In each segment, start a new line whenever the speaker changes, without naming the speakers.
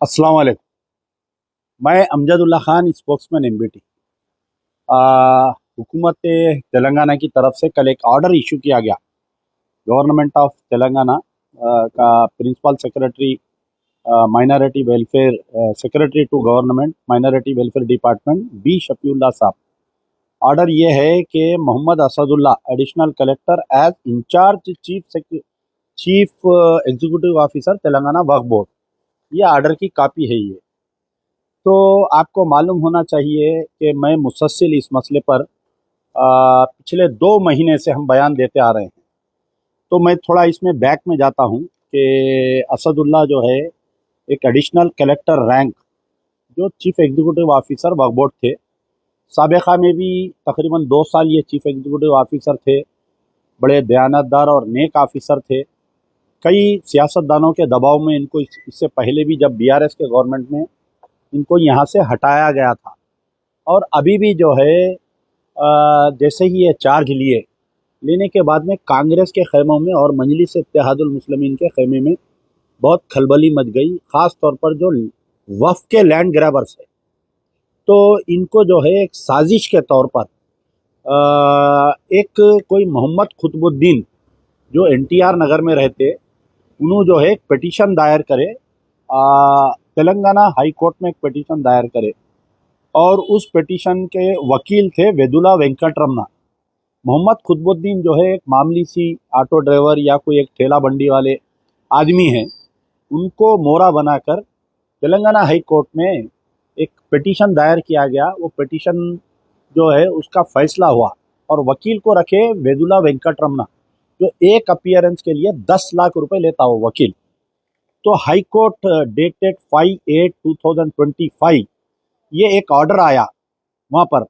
अस्सलाम वालेकुम। मैं अमजदुल्ला खान, स्पोक्समैन एमबीटी। हुकूमत तेलंगाना की तरफ से कल एक ऑर्डर इशू किया गया। गवर्नमेंट ऑफ तेलंगाना का principal secretary minority welfare secretary to government minority welfare department B Shafiullah साहब। ऑर्डर ये है कि Mohammed Asadullah additional collector as in-charge chief executive officer Telangana Waqf board, ये ऑर्डर की कॉपी है। ये तो आपको मालूम होना चाहिए कि मैं मुसलसल इस मसले पर पिछले 2 महीने से हम बयान देते आ रहे हैं। तो मैं थोड़ा इसमें बैक में जाता हूँ कि असदुल्ला जो है एक एडिशनल कलेक्टर रैंक जो चीफ एग्जीक्यूटिव ऑफिसर वक्फ बोर्ड थे। साबिक़ा में भी तकरीबन 2 साल ये चीफ एग्जीक्यूटिव ऑफिसर थे। बड़े दयानतदार और नेक ऑफिसर थे। कई सियासतदानों के दबाव में इनको इससे पहले भी जब बीआरएस के गवर्नमेंट में इनको यहाँ से हटाया गया था, और अभी भी जो है जैसे ही ये चार्ज लेने के बाद में कांग्रेस के खेमों में और मजलिस इत्तेहादुल मुस्लिमीन के खेमे में बहुत खलबली मच गई, ख़ास तौर पर जो वफ़ के लैंड ग्रैबर्स है। तो इनको जो है एक साजिश के तौर पर एक कोई मोहम्मद कुतुबुद्दीन जो एनटीआर नगर में रहते, उन्होंने जो है एक पिटीशन दायर करे, तेलंगाना हाई कोर्ट में एक पिटीशन दायर करे, और उस पिटीशन के वकील थे वेदुला वेंकटरमना। मोहम्मद कुतुबुद्दीन जो है एक मामूली सी ऑटो ड्राइवर या कोई एक ठेला बंडी वाले आदमी हैं, उनको मोहरा बनाकर तेलंगाना हाई कोर्ट में एक पिटीशन दायर किया गया। वो पिटीशन जो है उसका फैसला हुआ, और वकील को रखे वेदुला वेंकटरमना, जो एक अपीयरेंस के लिए 10 लाख रुपए लेता हो वकील। तो हाई कोर्ट डेटेड 5/8/2025 ये एक ऑर्डर आया। वहाँ पर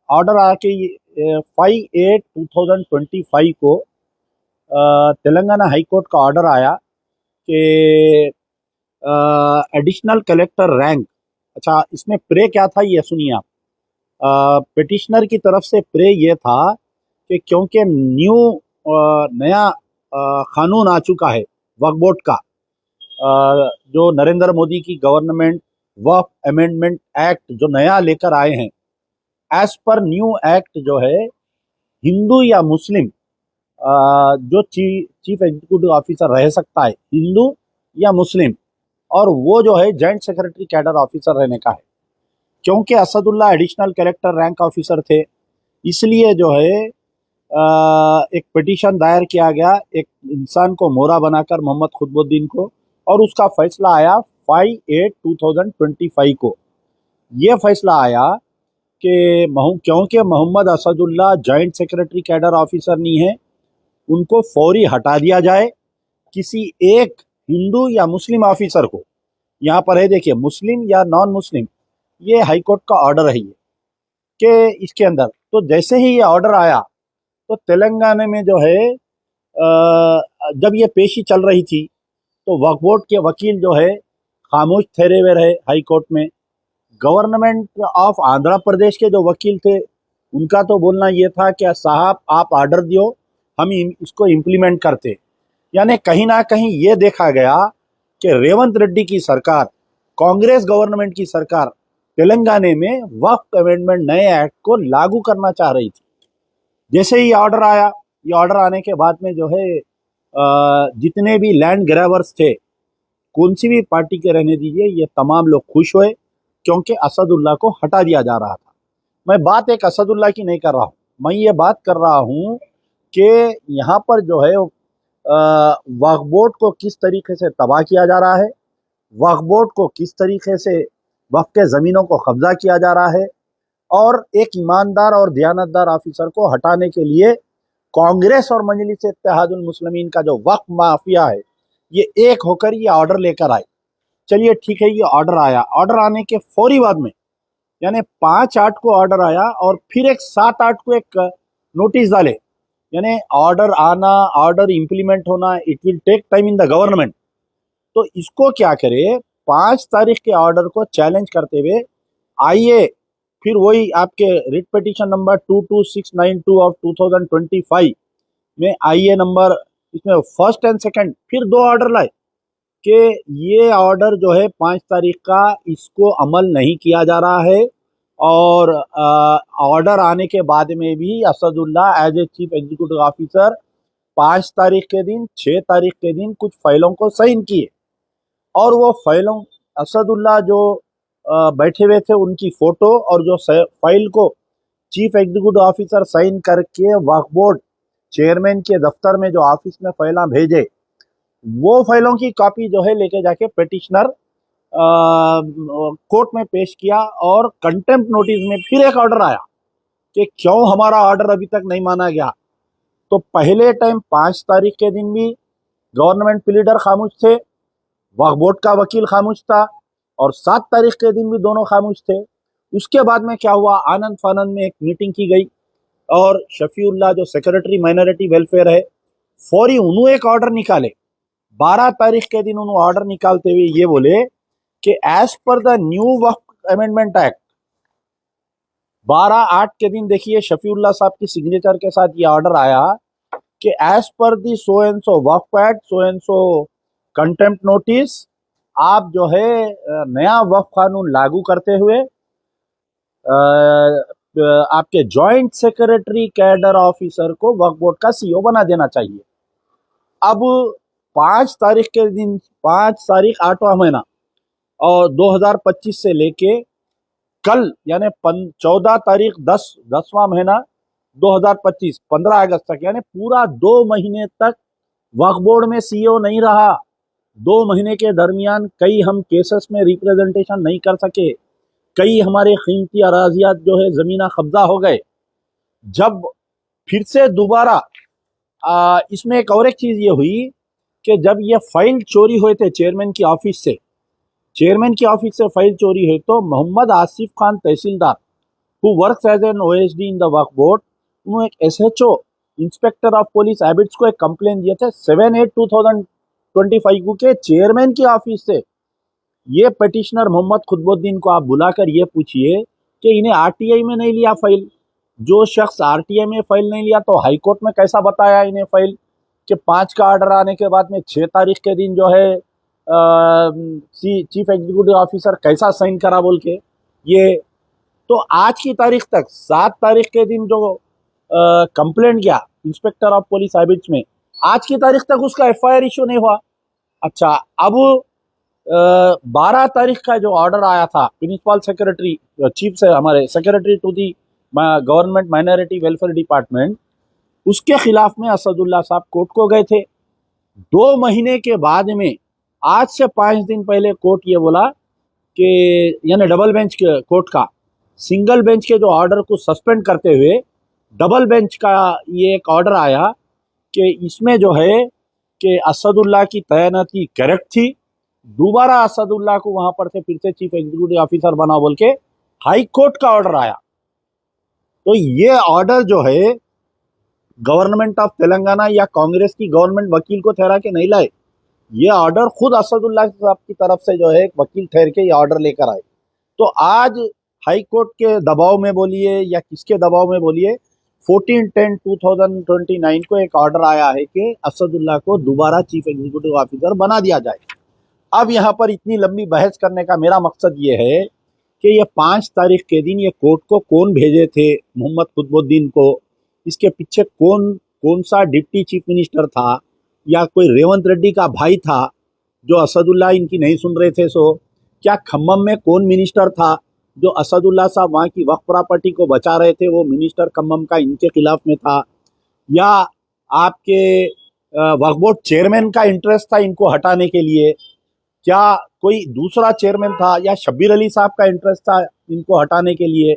ऑर्डर आया कि 5/8/2025 को तेलंगाना हाई कोर्ट का ऑर्डर आया कि एडिशनल कलेक्टर रैंक, अच्छा इसमें प्रे क्या था ये सुनिए आप। पिटिशनर की तरफ से प्रे ये था कि क्योंकि नया कानून आ चुका है वक्फ बोर्ड का, जो नरेंद्र मोदी की गवर्नमेंट वक्फ अमेंडमेंट एक्ट जो नया लेकर आए हैं, एज पर न्यू एक्ट जो है हिंदू या मुस्लिम जो चीफ एग्जीक्यूटिव ऑफिसर रह सकता है, हिंदू या मुस्लिम, और वो जो है जॉइंट सेक्रेटरी कैडर ऑफिसर रहने का है। क्योंकि Asadullah additional collector rank officer थे, इसलिए जो है एक पिटीशन दायर किया गया एक इंसान को मोहरा बनाकर, मोहम्मद कुतुबुद्दीन को, और उसका फैसला आया 5/8/2025 को। ये फैसला आया कि क्योंकि Mohammad Asadullah joint secretary cadre officer नहीं है, उनको फौरी हटा दिया जाए। किसी एक हिंदू या मुस्लिम ऑफिसर को, यहाँ पर है देखिए मुस्लिम या नॉन मुस्लिम, ये हाई कोर्ट का ऑर्डर है ये कि इसके अंदर। तो जैसे ही ये ऑर्डर आया तो तेलंगाना में जो है जब ये पेशी चल रही थी तो वक्फ बोर्ड के वकील जो है खामोश ठहरे हुए रहे हाई कोर्ट में। गवर्नमेंट ऑफ आंध्र प्रदेश के जो वकील थे, उनका तो बोलना ये था कि साहब आप ऑर्डर दियो, हम इसको इम्प्लीमेंट करते। यानी कहीं ना कहीं ये देखा गया कि रेवंत रेड्डी की सरकार, कांग्रेस गवर्नमेंट की सरकार तेलंगाना में वक्फ अमेंडमेंट नए एक्ट को लागू करना चाह रही थी। जैसे ही ऑर्डर आया, ये ऑर्डर आने के बाद में जो है जितने भी लैंड ग्रैबर्स थे, कौन सी भी पार्टी के रहने दीजिए, ये तमाम लोग खुश हुए क्योंकि असदुल्ला को हटा दिया जा रहा था। मैं बात एक असदुल्ला की नहीं कर रहा हूँ, मैं ये बात कर रहा हूँ कि यहाँ पर जो है वक्फ बोर्ड को किस तरीके से तबाह किया जा रहा है, वक्फ बोर्ड को किस तरीके से वक्फ के ज़मीनों को कब्जा किया जा रहा है, और एक ईमानदार और दयानतदार ऑफिसर को हटाने के लिए कांग्रेस और मजलिस इत्तेहादुल मुस्लिमीन का जो वक्फ माफिया है, ये एक होकर ये ऑर्डर लेकर आए। चलिए ठीक है, ये ऑर्डर आया, ऑर्डर आने के फौरी बाद में, यानी 5/8 को ऑर्डर आया और फिर एक 7/8 को एक नोटिस डाले। यानी ऑर्डर आना, ऑर्डर इंप्लीमेंट होना, it will take time in the government. तो इसको क्या करे, 5 तारीख के ऑर्डर को चैलेंज करते हुए आइए फिर वही आपके रिट पिटीशन नंबर 22692 ऑफ 2025 में आईए नंबर, इसमें फर्स्ट एंड सेकंड फिर 2 ऑर्डर लाए कि ये ऑर्डर जो है 5 तारीख का, इसको अमल नहीं किया जा रहा है। और ऑर्डर आने के बाद में भी Asadullah as a chief executive officer 5 तारीख के दिन, 6 तारीख के दिन कुछ फाइलों को साइन किए, और वो फाइलों, असदुल्ला जो बैठे हुए थे उनकी फोटो और जो फाइल को चीफ एग्जीक्यूटिव ऑफिसर साइन करके वक्फ बोर्ड चेयरमैन के दफ्तर में जो ऑफिस में फाइलें भेजे, वो फाइलों की कॉपी जो है लेके जाके पिटिशनर कोर्ट में पेश किया, और कंटेम्प्ट नोटिस में फिर एक ऑर्डर आया कि क्यों हमारा ऑर्डर अभी तक नहीं माना गया। तो पहले टाइम 5 तारीख के दिन भी गवर्नमेंट प्लीडर खामोश थे, वक्फ बोर्ड का वकील खामोश था, और 7 तारीख के दिन भी दोनों खामोश थे। उसके बाद में क्या हुआ, आनंद फानंद में एक मीटिंग की गई, और शफीउल्लाह जो सेक्रेटरी माइनॉरिटी वेलफेयर है, फौरी उन्होंने एक ऑर्डर निकाले। 12 तारीख के दिन उन्होंने ऑर्डर निकालते हुए ये बोले कि as per the new Waqf amendment act, 12/8 के दिन देखिए शफीउल्लाह साहब की सिग्नेचर के साथ ये ऑर्डर आया कि as per the so and so Waqf act, so and so contempt notice, आप जो है नया वक्फ कानून लागू करते हुए आपके जॉइंट सेक्रेटरी कैडर ऑफिसर को वक्फ बोर्ड का सीईओ बना देना चाहिए। अब 5 तारीख के दिन, 5 तारीख 8वां महीना और 2025 से लेके कल यानी 14 तारीख 10वां महीना 2025, 15 अगस्त तक, यानी पूरा 2 महीने तक वक्फ बोर्ड में सीईओ नहीं रहा। 2 महीने के दरमियान कई हम केसेस में रिप्रेजेंटेशन नहीं कर सके, कई हमारे कीमती अराजियात जो है ज़मीना कब्जा हो गए। जब फिर से दोबारा इसमें एक और एक चीज़ ये हुई कि जब ये फाइल चोरी हुए थे चेयरमैन की ऑफिस से, फाइल चोरी हुई, तो Mohammed Asif Khan tehsildar who works as an OSD in the Waqf board, उन्होंने एक एसएचओ इंस्पेक्टर ऑफ पुलिस हैबिट्स को एक कंप्लेन दिए थे 7/8/2025 के चेयरमैन की ऑफिस से। ये पिटिशनर मोहम्मद खुतबुद्दीन को आप बुलाकर ये पूछिए कि इन्हें आरटीआई में नहीं लिया फाइल। जो शख्स आरटीआई में फाइल नहीं लिया तो हाईकोर्ट में कैसा बताया इन्हें फाइल कि 5 का ऑर्डर आने के बाद में 6 तारीख के दिन जो है चीफ एग्जीक्यूटिव ऑफिसर कैसा साइन करा बोल के। ये तो आज की तारीख तक 7 तारीख के दिन जो कंप्लेंट किया इंस्पेक्टर ऑफ पुलिस हैबिट्स में, आज की तारीख तक उसका एफआईआर इशू नहीं हुआ। अच्छा, अब 12 तारीख का जो ऑर्डर आया था प्रिंसिपल सेक्रेटरी, चीफ से हमारे secretary to the government minority welfare department, उसके खिलाफ में असदुल्ला साहब कोर्ट को गए थे। 2 महीने के बाद में आज से 5 दिन पहले कोर्ट ये बोला कि यानी डबल बेंच कोर्ट का सिंगल बेंच के जो ऑर्डर को सस्पेंड करते हुए डबल बेंच का ये एक ऑर्डर आया कि इसमें जो है कि असदुल्ला की तैनाती करेक्ट थी, दोबारा असदुल्ला को वहां पर से फिर से चीफ एग्जीक्यूटिव ऑफिसर बना बोल के हाई कोर्ट का ऑर्डर आया। तो ये ऑर्डर जो है गवर्नमेंट ऑफ तेलंगाना या कांग्रेस की गवर्नमेंट वकील को ठहरा के नहीं लाए, ये ऑर्डर खुद असदुल्ला साहब की तरफ से जो है वकील ठहर के ये ऑर्डर लेकर आए। तो आज हाई कोर्ट के दबाव में बोलिए या किसके दबाव में बोलिए, 14/10/2029 को एक ऑर्डर आया है कि असदुल्ला को दोबारा चीफ एग्जीक्यूटिव ऑफिसर बना दिया जाए। अब यहाँ पर इतनी लंबी बहस करने का मेरा मकसद ये है कि ये 5 तारीख के दिन ये कोर्ट को कौन भेजे थे मोहम्मद खुतबुद्दीन को, इसके पीछे कौन सा डिप्टी चीफ मिनिस्टर था या कोई रेवंत रेड्डी का भाई था जो असदुल्ला इनकी नहीं सुन रहे थे। सो क्या खम्मम में कौन मिनिस्टर था जो असदुल्ला साहब वहाँ की वक्फ प्रॉपर्टी को बचा रहे थे, वो मिनिस्टर खम्मम का इनके खिलाफ में था, या आपके वक्फ बोर्ड चेयरमैन का इंटरेस्ट था इनको हटाने के लिए, क्या कोई दूसरा चेयरमैन था, या शब्बीर अली साहब का इंटरेस्ट था इनको हटाने के लिए।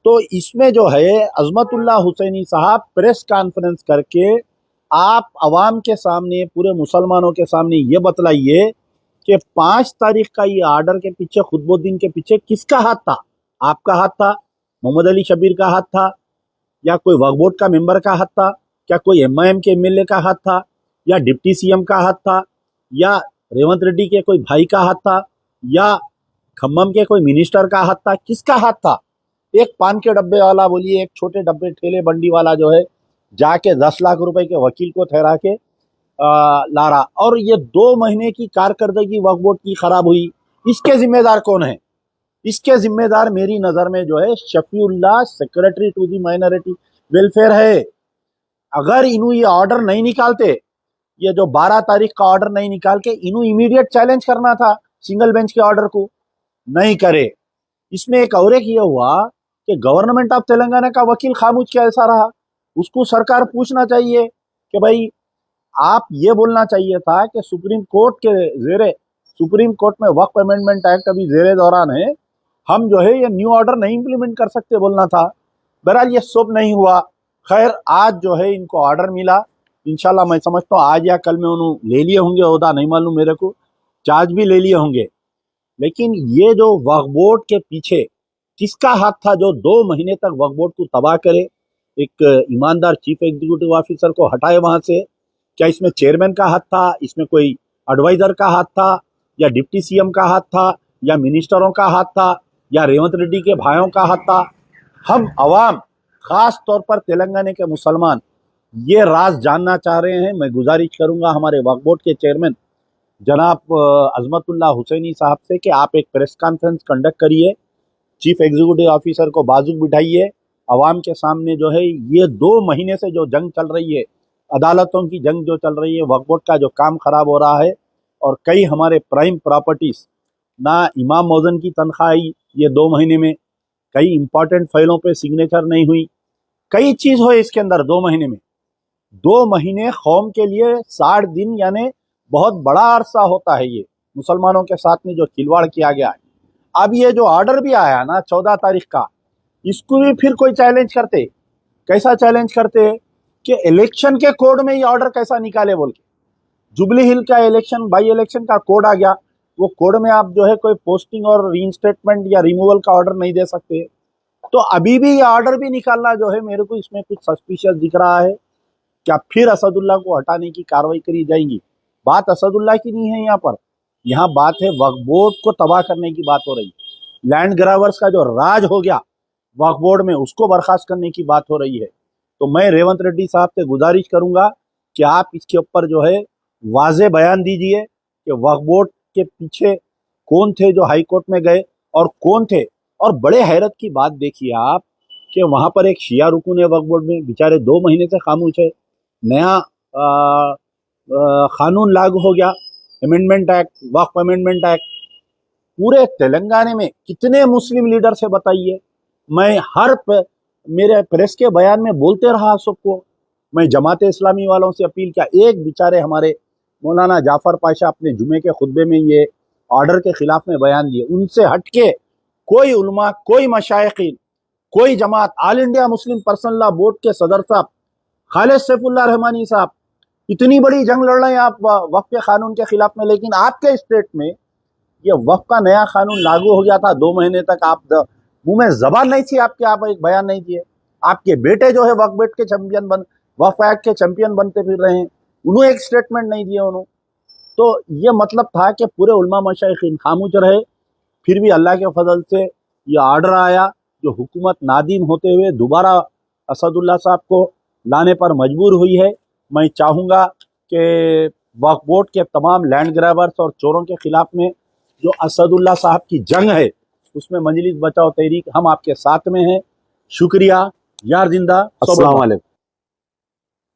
तो इसमें जो है अजमतुल्लाह हुसैनी साहब प्रेस कॉन्फ्रेंस करके आप अवाम के सामने, पूरे मुसलमानों के सामने ये बतलाइए कि 5 तारीख का ये ऑर्डर के पीछे, खुतबुद्दीन के पीछे किसका हाथ था? आपका हाथ था, मोहम्मद अली शब्बीर का हाथ था, या कोई वक्फ बोर्ड का मेंबर का हाथ था, क्या कोई एमआईएम के एमएलए का हाथ था, या डिप्टी सीएम का हाथ था, या रेवंत रेड्डी के कोई भाई का हाथ था, या खम्मम के कोई मिनिस्टर का हाथ था? किसका हाथ था? एक पान के डब्बे वाला बोलिए, एक छोटे डब्बे ठेले बंडी वाला जो है जाके 10 लाख रुपए के वकील को ठहरा के ला रहा, और ये 2 महीने की कारकर्दगी वक्फ बोर्ड की खराब हुई, इसके जिम्मेदार कौन है? इसके जिम्मेदार मेरी नजर में जो है Shafiullah, secretary to the minority welfare है। अगर इन्हों ये ऑर्डर नहीं निकालते, ये जो 12 तारीख का ऑर्डर नहीं निकाल के इन्हों इमीडिएट चैलेंज करना था सिंगल बेंच के ऑर्डर को, नहीं करे। इसमें एक ये हुआ कि गवर्नमेंट ऑफ तेलंगाना का वकील खामोश कैसा रहा, उसको सरकार पूछना चाहिए कि भाई आप ये बोलना चाहिए था कि सुप्रीम कोर्ट के जेरे, सुप्रीम कोर्ट में वक्फ अमेंडमेंट एक्ट अभी जेरे दौरान है, हम जो है ये न्यू ऑर्डर नहीं इंप्लीमेंट कर सकते, बोलना था। बहरहाल ये सब नहीं हुआ। खैर आज जो है इनको ऑर्डर मिला, इंशाल्लाह मैं समझता हूँ आज या कल में उन्होंने ले लिए होंगे ओहदा, नहीं मालूम मेरे को, चार्ज भी ले लिए होंगे। लेकिन ये जो वक्फ बोर्ड के पीछे किसका हाथ था जो 2 महीने तक वक्फ बोर्ड को तबाह करे, एक ईमानदार चीफ एग्जीक्यूटिव ऑफिसर को हटाए वहां से? क्या इसमें चेयरमैन का हाथ था, इसमें कोई एडवाइजर का हाथ था, या डिप्टी सीएम का हाथ था, या मिनिस्टरों का हाथ था, या रेवंत रेड्डी के भाइयों का हाथ था? हम अवाम, खास तौर पर तेलंगाना के मुसलमान ये राज जानना चाह रहे हैं। मैं गुजारिश करूंगा हमारे वक्फ बोर्ड के चेयरमैन जनाब अजमतुल्लाह हुसैनी साहब से कि आप एक प्रेस कॉन्फ्रेंस कंडक्ट करिए, चीफ एग्जीक्यूटिव ऑफिसर को बाजू बिठाइए, अवाम के सामने जो है ये 2 महीने से जो जंग चल रही है, अदालतों की जंग जो चल रही है, वक्फ बोर्ड का जो काम खराब हो रहा है, और कई हमारे प्राइम प्रॉपर्टीज ना इमाम मौजन की तनख्वाह आई ये 2 महीने में, कई इंपॉर्टेंट फाइलों पे सिग्नेचर नहीं हुई, कई चीज हुई इसके अंदर 2 महीने में। 2 महीने कौम के लिए 60 दिन यानी बहुत बड़ा अरसा होता है। ये मुसलमानों के साथ में जो खिलवाड़ किया गया है, अब ये जो ऑर्डर भी आया ना 14 तारीख का, इसको भी फिर कोई चैलेंज करते, कैसा चैलेंज करते कि इलेक्शन के कोड में ये ऑर्डर कैसा निकाले बोल के। जुबली हिल का इलेक्शन, बाई इलेक्शन का कोड आ गया, वो कोड में आप जो है कोई पोस्टिंग और रीइंस्टेटमेंट या रिमूवल का ऑर्डर नहीं दे सकते। तो अभी भी ये ऑर्डर भी निकालना जो है, मेरे को इसमें कुछ सस्पिशियस दिख रहा है। क्या फिर असदुल्ला को हटाने की कार्रवाई करी जाएगी? बात असदुल्ला की नहीं है यहाँ बात है वक्फ बोर्ड को तबाह करने की बात हो रही है। लैंड ग्रावर्स का जो राज हो गया वक्फ बोर्ड में, उसको बर्खास्त करने की बात हो रही है। तो मैं रेवंत रेड्डी साहब से गुजारिश करूंगा कि आप इसके ऊपर जो है वाजे बयान दीजिए कि वक्फ बोर्ड के पीछे कौन थे जो हाई कोर्ट में गए और कौन थे। और बड़े हैरत की बात देखिए आप कि वहां पर एक शिया रुकून है वक्फ बोर्ड में, बेचारे 2 महीने से खामोश है। नया कानून लागू हो गया, अमेंडमेंट एक्ट, वक्फ अमेंडमेंट एक्ट। पूरे तेलंगाना में कितने मुस्लिम लीडर से बताइए, मैं मेरे प्रेस के बयान में बोलते रहा सबको, मैं जमात इस्लामी वालों से अपील किया। एक बेचारे हमारे मौलाना जाफर पाशा अपने जुमे के खुतबे में ये ऑर्डर के खिलाफ में बयान दिए, उनसे हटके कोई उलमा, कोई मशाइखीन, कोई जमात, all India Muslim personal law board के सदर साहब खालिद सैफुल्लाह रहमानी साहब इतनी बड़ी जंग लड़ रहे हैं आप वक्फ के कानून के खिलाफ में, लेकिन आपके स्टेट में ये वक्फ का नया कानून लागू हो गया था। 2 महीने तक आप मुंह में जबान नहीं थी आपके, आप एक बयान नहीं दिए। आपके बेटे जो है वक्फ बोर्ड के चैंपियन वक्फ एक्ट के चैंपियन बनते फिर रहे हैं, उन्होंने एक स्टेटमेंट नहीं दिया उन्होंने। तो ये मतलब था कि पूरे उलमा मशाइखीन खामोश रहे। फिर भी अल्लाह के फजल से ये ऑर्डर आया जो हुकूमत नादीन होते हुए दोबारा असदुल्ला साहब को लाने पर मजबूर हुई है। मैं चाहूँगा कि वक्फ बोर्ड के तमाम लैंड ग्रैबर्स और चोरों के खिलाफ में जो असदुल्ला साहब की जंग है, उसमें मजलिस बचाओ तहरीक हम आपके साथ में हैं। शुक्रिया, यार जिंदा। अस्सलाम वालेकुम।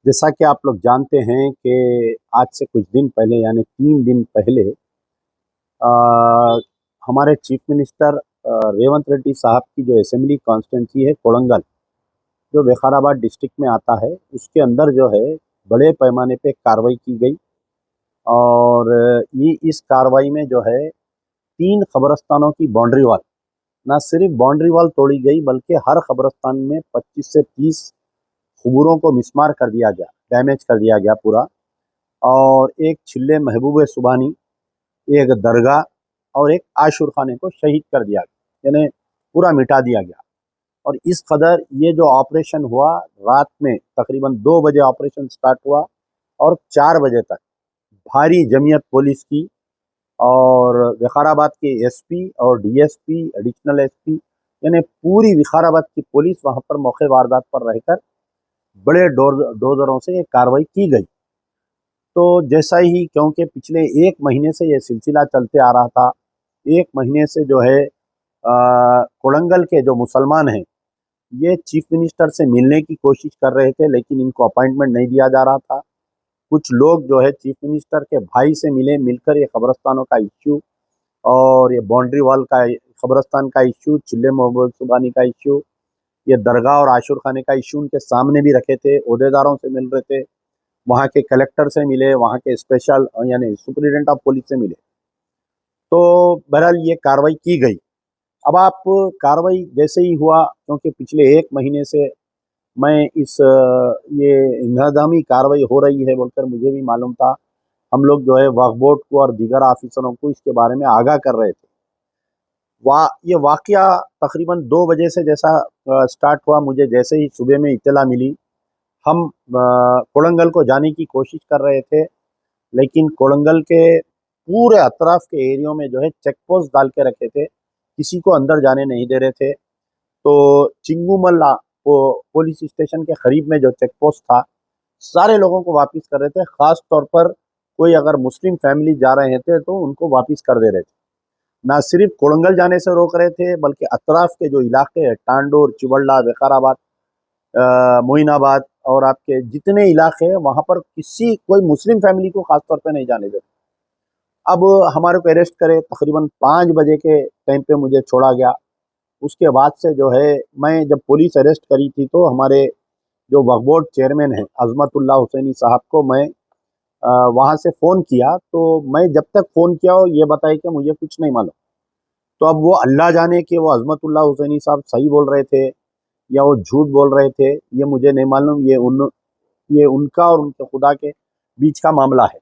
जैसा कि आप लोग जानते हैं कि आज से कुछ दिन पहले यानी 3 दिन पहले हमारे चीफ मिनिस्टर रेवंत रेड्डी साहब की जो असेंबली कॉन्स्टिट्यूंसी है कोड़ंगल, जो विकाराबाद डिस्ट्रिक्ट में आता है, उसके अंदर जो है बड़े पैमाने पे कार्रवाई की गई। और ये इस कार्रवाई में जो है 3 कब्रस्तानों की बाउंड्री वाल, ना सिर्फ बाउंड्री वाल तोड़ी गई बल्कि हर कब्रस्तान में 25 से 30 खबूरों को मिसमार कर दिया गया, डैमेज कर दिया गया पूरा। और एक छिल्ले महबूब सुबानी, एक दरगाह और एक आशुर खाने को शहीद कर दिया गया, यानी पूरा मिटा दिया गया। और इस कदर ये जो ऑपरेशन हुआ, रात में तकरीबन 2 बजे ऑपरेशन स्टार्ट हुआ और 4 बजे तक भारी जमीयत पुलिस की और विकाराबाद के एसपी और डीएसपी, एडिशनल एसपी, यानी पूरी विकाराबाद की पुलिस वहां पर मौके वारदात पर रहकर बड़े डोजरों से ये कार्रवाई की गई। तो जैसा ही, क्योंकि पिछले 1 महीने से ये सिलसिला चलते आ रहा था, 1 महीने से जो है कोडंगल के जो मुसलमान हैं ये चीफ मिनिस्टर से मिलने की कोशिश कर रहे थे, लेकिन इनको अपॉइंटमेंट नहीं दिया जा रहा था। कुछ लोग जो है चीफ मिनिस्टर के भाई से मिलकर ये कब्रस्तानों का इश्यू और ये बाउंड्री वॉल का, कब्रस्तान का इश्यू, चिल्ले मोहम्मद सुबानी का इश्यू, ये दरगाह और आशुर खाने का इश्यू उनके सामने भी रखे थे। ओहदेदारों से मिल रहे थे, वहाँ के कलेक्टर से मिले, वहाँ के स्पेशल यानी सुपरिटेंडेंट ऑफ पुलिस से मिले। तो बहरहाल ये कार्रवाई की गई। अब आप कार्रवाई जैसे ही हुआ, क्योंकि पिछले 1 महीने से मैं ये इंहदामी कार्रवाई हो रही है बोलकर मुझे भी मालूम था। हम लोग जो है वक्फ बोर्ड को और दीगर ऑफिसरों को इसके बारे में आगाह कर रहे थे। ये वाकया तकरीबन 2 बजे से जैसा स्टार्ट हुआ, मुझे जैसे ही सुबह में इत्तला मिली, हम कोडंगल को जाने की कोशिश कर रहे थे, लेकिन कोडंगल के पूरे अतराफ के एरियो में जो है चेक पोस्ट डाल के रखे थे, किसी को अंदर जाने नहीं दे रहे थे। तो चिंगूमल्ला वो पुलिस स्टेशन के करीब में जो चेक पोस्ट था, सारे लोगों को वापस कर रहे थे। ख़ास तौर पर कोई अगर मुस्लिम फैमिली जा रहे थे तो उनको वापस कर दे रहे थे। ना सिर्फ कोडंगल जाने से रोक रहे थे, बल्कि अतराफ के जो इलाके हैं, टांडोर, चिवल्ला, विकाराबाद, मोइनाबाद और आपके जितने इलाके हैं, वहाँ पर कोई मुस्लिम फैमिली को खास तौर पे नहीं जाने देते। अब हमारे को अरेस्ट करे, तकरीबन 5 बजे के टाइम पे मुझे छोड़ा गया। उसके बाद से जो है, मैं जब पुलिस अरेस्ट करी थी तो हमारे जो वक्फ बोर्ड चेयरमैन हैं अजमतुल्लाह हुसैनी साहब को मैं वहाँ से फ़ोन किया, तो मैं जब तक फ़ोन किया वो ये बताया कि मुझे कुछ नहीं मालूम। तो अब वो अल्लाह जाने कि वो अजमतुल्लाह हुसैनी साहब सही बोल रहे थे या वो झूठ बोल रहे थे, ये मुझे नहीं मालूम। ये उनका और उनके खुदा के बीच का मामला है।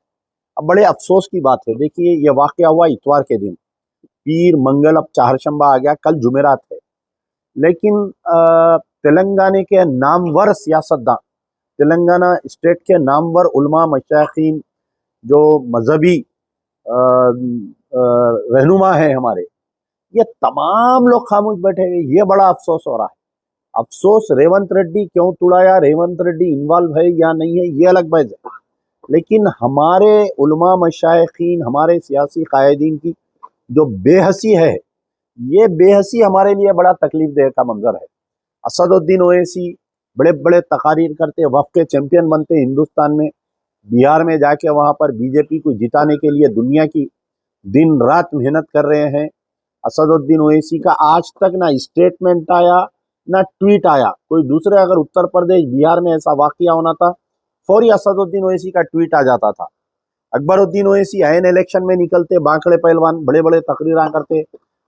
अब बड़े अफसोस की बात है, देखिए ये वाक़या हुआ इतवार के दिन, पीर मंगल अब चाहरशंबा आ गया, कल जुमेरात है। लेकिन तेलंगाना के नामवर सियासतदान, तेलंगाना स्टेट के नामवर उलमा मशाइखीन, जो मजहबी रहनुमा है हमारे, ये तमाम लोग खामोश बैठे हुए। ये बड़ा अफसोस हो रहा है। अफसोस रेवंत रेड्डी क्यों तुड़ाया, रेवंत रेड्डी इन्वॉल्व है या नहीं है, ये अलग बात है, लेकिन हमारे उलमा मशाइखीन, हमारे सियासी कायदीन की जो बेहसी है, ये बेहसी हमारे लिए बड़ा तकलीफ देह का मंजर है। असदुद्दीन ओवैसी बड़े बड़े तकारीर करते, वफ़ के चैंपियन बनते हिंदुस्तान में, बिहार में जाके वहाँ पर बीजेपी को जिताने के लिए दुनिया की दिन रात मेहनत कर रहे हैं। असदुद्दीन ओवैसी का आज तक ना स्टेटमेंट आया ना ट्वीट आया। कोई दूसरे अगर उत्तर प्रदेश बिहार में ऐसा वाकया होना था, फौरी असदुद्दीन ओवैसी का ट्वीट आ जाता था। अकबरुद्दीन ओवैसी ऐन इलेक्शन में निकलते, बांकड़े पहलवान बड़े बड़े तकरीरा करते,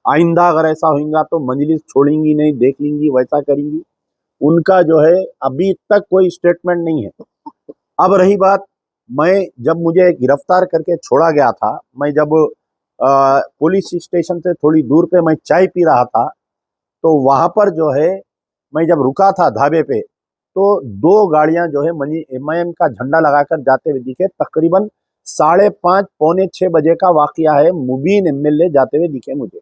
आइंदा अगर ऐसा होगा तो मजलिस छोड़ेंगी नहीं, देख लेंगी, वैसा करेंगी। उनका जो है अभी तक कोई स्टेटमेंट नहीं है। अब रही बात, मैं जब मुझे गिरफ्तार करके छोड़ा गया था, मैं जब पुलिस स्टेशन से थोड़ी दूर पे मैं चाय पी रहा था, तो वहाँ पर जो है मैं जब रुका था ढाबे पे, तो 2 गाड़ियाँ जो है मनी एमआईएम का झंडा लगाकर जाते हुए दिखे। तकरीबन 5:30 पौने 6 बजे का वाकया है। मुबीन एमएलए जाते हुए दिखे मुझे।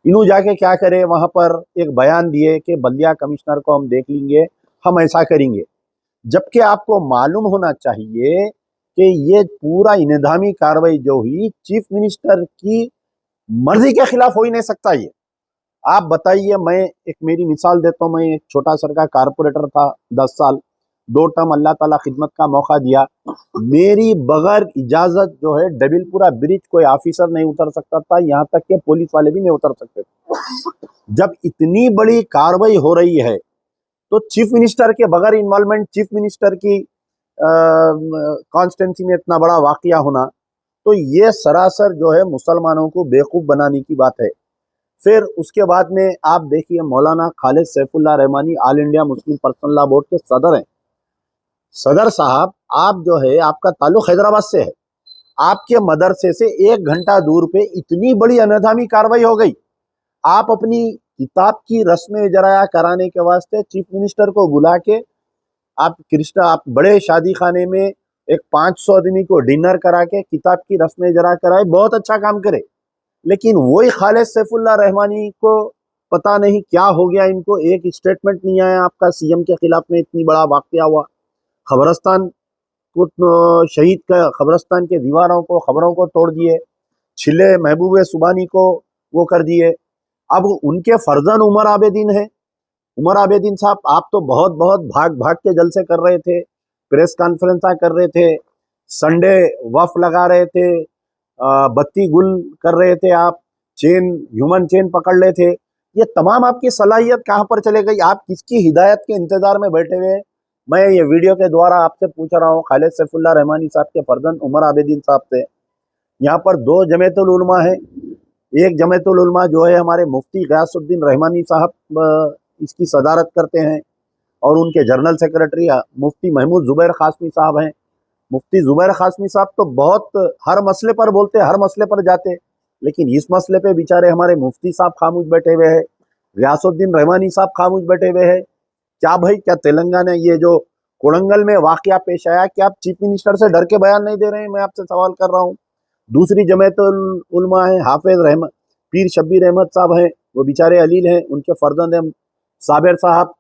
इन्हों जाके क्या करे, वहाँ पर एक बयान दिए कि बल्दिया कमिश्नर को हम देख लेंगे, हम ऐसा करेंगे। जबकि आपको मालूम होना चाहिए कि ये पूरा इंहदामी कार्रवाई जो हुई, चीफ मिनिस्टर की मर्जी के खिलाफ हो ही नहीं सकता। ये आप बताइए, मैं एक मेरी मिसाल देता हूँ। मैं एक छोटा सर का कारपोरेटर था, 10 साल, 2 टर्म अल्लाह ताला खिदमत का मौका दिया। मेरी बगैर इजाजत जो है डबिलपुरा ब्रिज कोई ऑफिसर नहीं उतर सकता था, यहाँ तक कि पुलिस वाले भी नहीं उतर सकते थे। जब इतनी बड़ी कार्रवाई हो रही है तो चीफ मिनिस्टर के बगैर इन्वॉल्वमेंट, चीफ मिनिस्टर की कॉन्स्टिट्यूंसी में इतना बड़ा वाकया होना, तो ये सरासर जो है मुसलमानों को बेवकूफ़ बनाने की बात है। फिर उसके बाद में आप देखिए, मौलाना Khalid Saifullah Rahmani all India Muslim personal law board के सदर हैं। सदर साहब, आप जो है, आपका ताल्लुक हैदराबाद से है, आपके मदरसे से 1 घंटा दूर पे इतनी बड़ी अनधामी कार्रवाई हो गई। आप अपनी किताब की रस्म इजराया कराने के वास्ते चीफ मिनिस्टर को बुला के आप बड़े शादी खाने में एक 500 आदमी को डिनर करा के किताब की रस्म इजरा कराए, बहुत अच्छा काम करे। लेकिन वही खालिद सैफुल्लाह रहमानी को पता नहीं क्या हो गया, इनको एक स्टेटमेंट नहीं आया आपका सीएम के खिलाफ में, इतनी बड़ा वाकया हुआ। खबरस्तान कुछ शहीद का कब्रस्तान के दीवारों को, खबरों को तोड़ दिए, छिले महबूब सुबानी को वो कर दिए। अब उनके फर्जन उमर आबेदीन है। उमर आबेदीन साहब, आप तो बहुत बहुत भाग भाग के जलसे कर रहे थे, प्रेस कॉन्फ्रेंस कर रहे थे, संडे वफ लगा रहे थे, बत्ती गुल कर रहे थे, आप चेन, ह्यूमन चेन पकड़ रहे थे। ये तमाम आपकी सलाहियत कहाँ पर चले गई? आप किसकी हिदायत के इंतजार में बैठे हुए? मैं ये वीडियो के द्वारा आपसे पूछ रहा हूँ, खालिद सैफुल्लाह रहमानी साहब के फर्जन उमर आबेदीन साहब से। यहाँ पर दो जमीयतुल उलमा है। एक जमीयतुल उलमा जो है हमारे मुफ्ती गयासुद्दीन रहमानी साहब इसकी सदारत करते हैं, और उनके जनरल सेक्रेटरी मुफ्ती महमूद जुबैर खासमी साहब हैं। मुफ्ती जुबैर खासमी साहब तो बहुत हर मसले पर बोलते, हर मसले पर जाते, लेकिन इस मसले पे बेचारे हमारे मुफ्ती साहब खामोश बैठे हुए हैं, गयासुद्दीन रहमानी साहब खामोश बैठे हुए हैं। क्या भाई, क्या तेलंगाना ये जो कोडंगल में वाकया पेश आया, क्या आप चीफ मिनिस्टर से डर के बयान नहीं दे रहे हैं? मैं आपसे सवाल कर रहा हूँ। दूसरी जमीयतुल उलमा है, हाफिज रहमत पीर शब्बीर अहमद साहब हैं, वो बेचारे अलील हैं, उनके फर्जंद हैं साबिर साहब।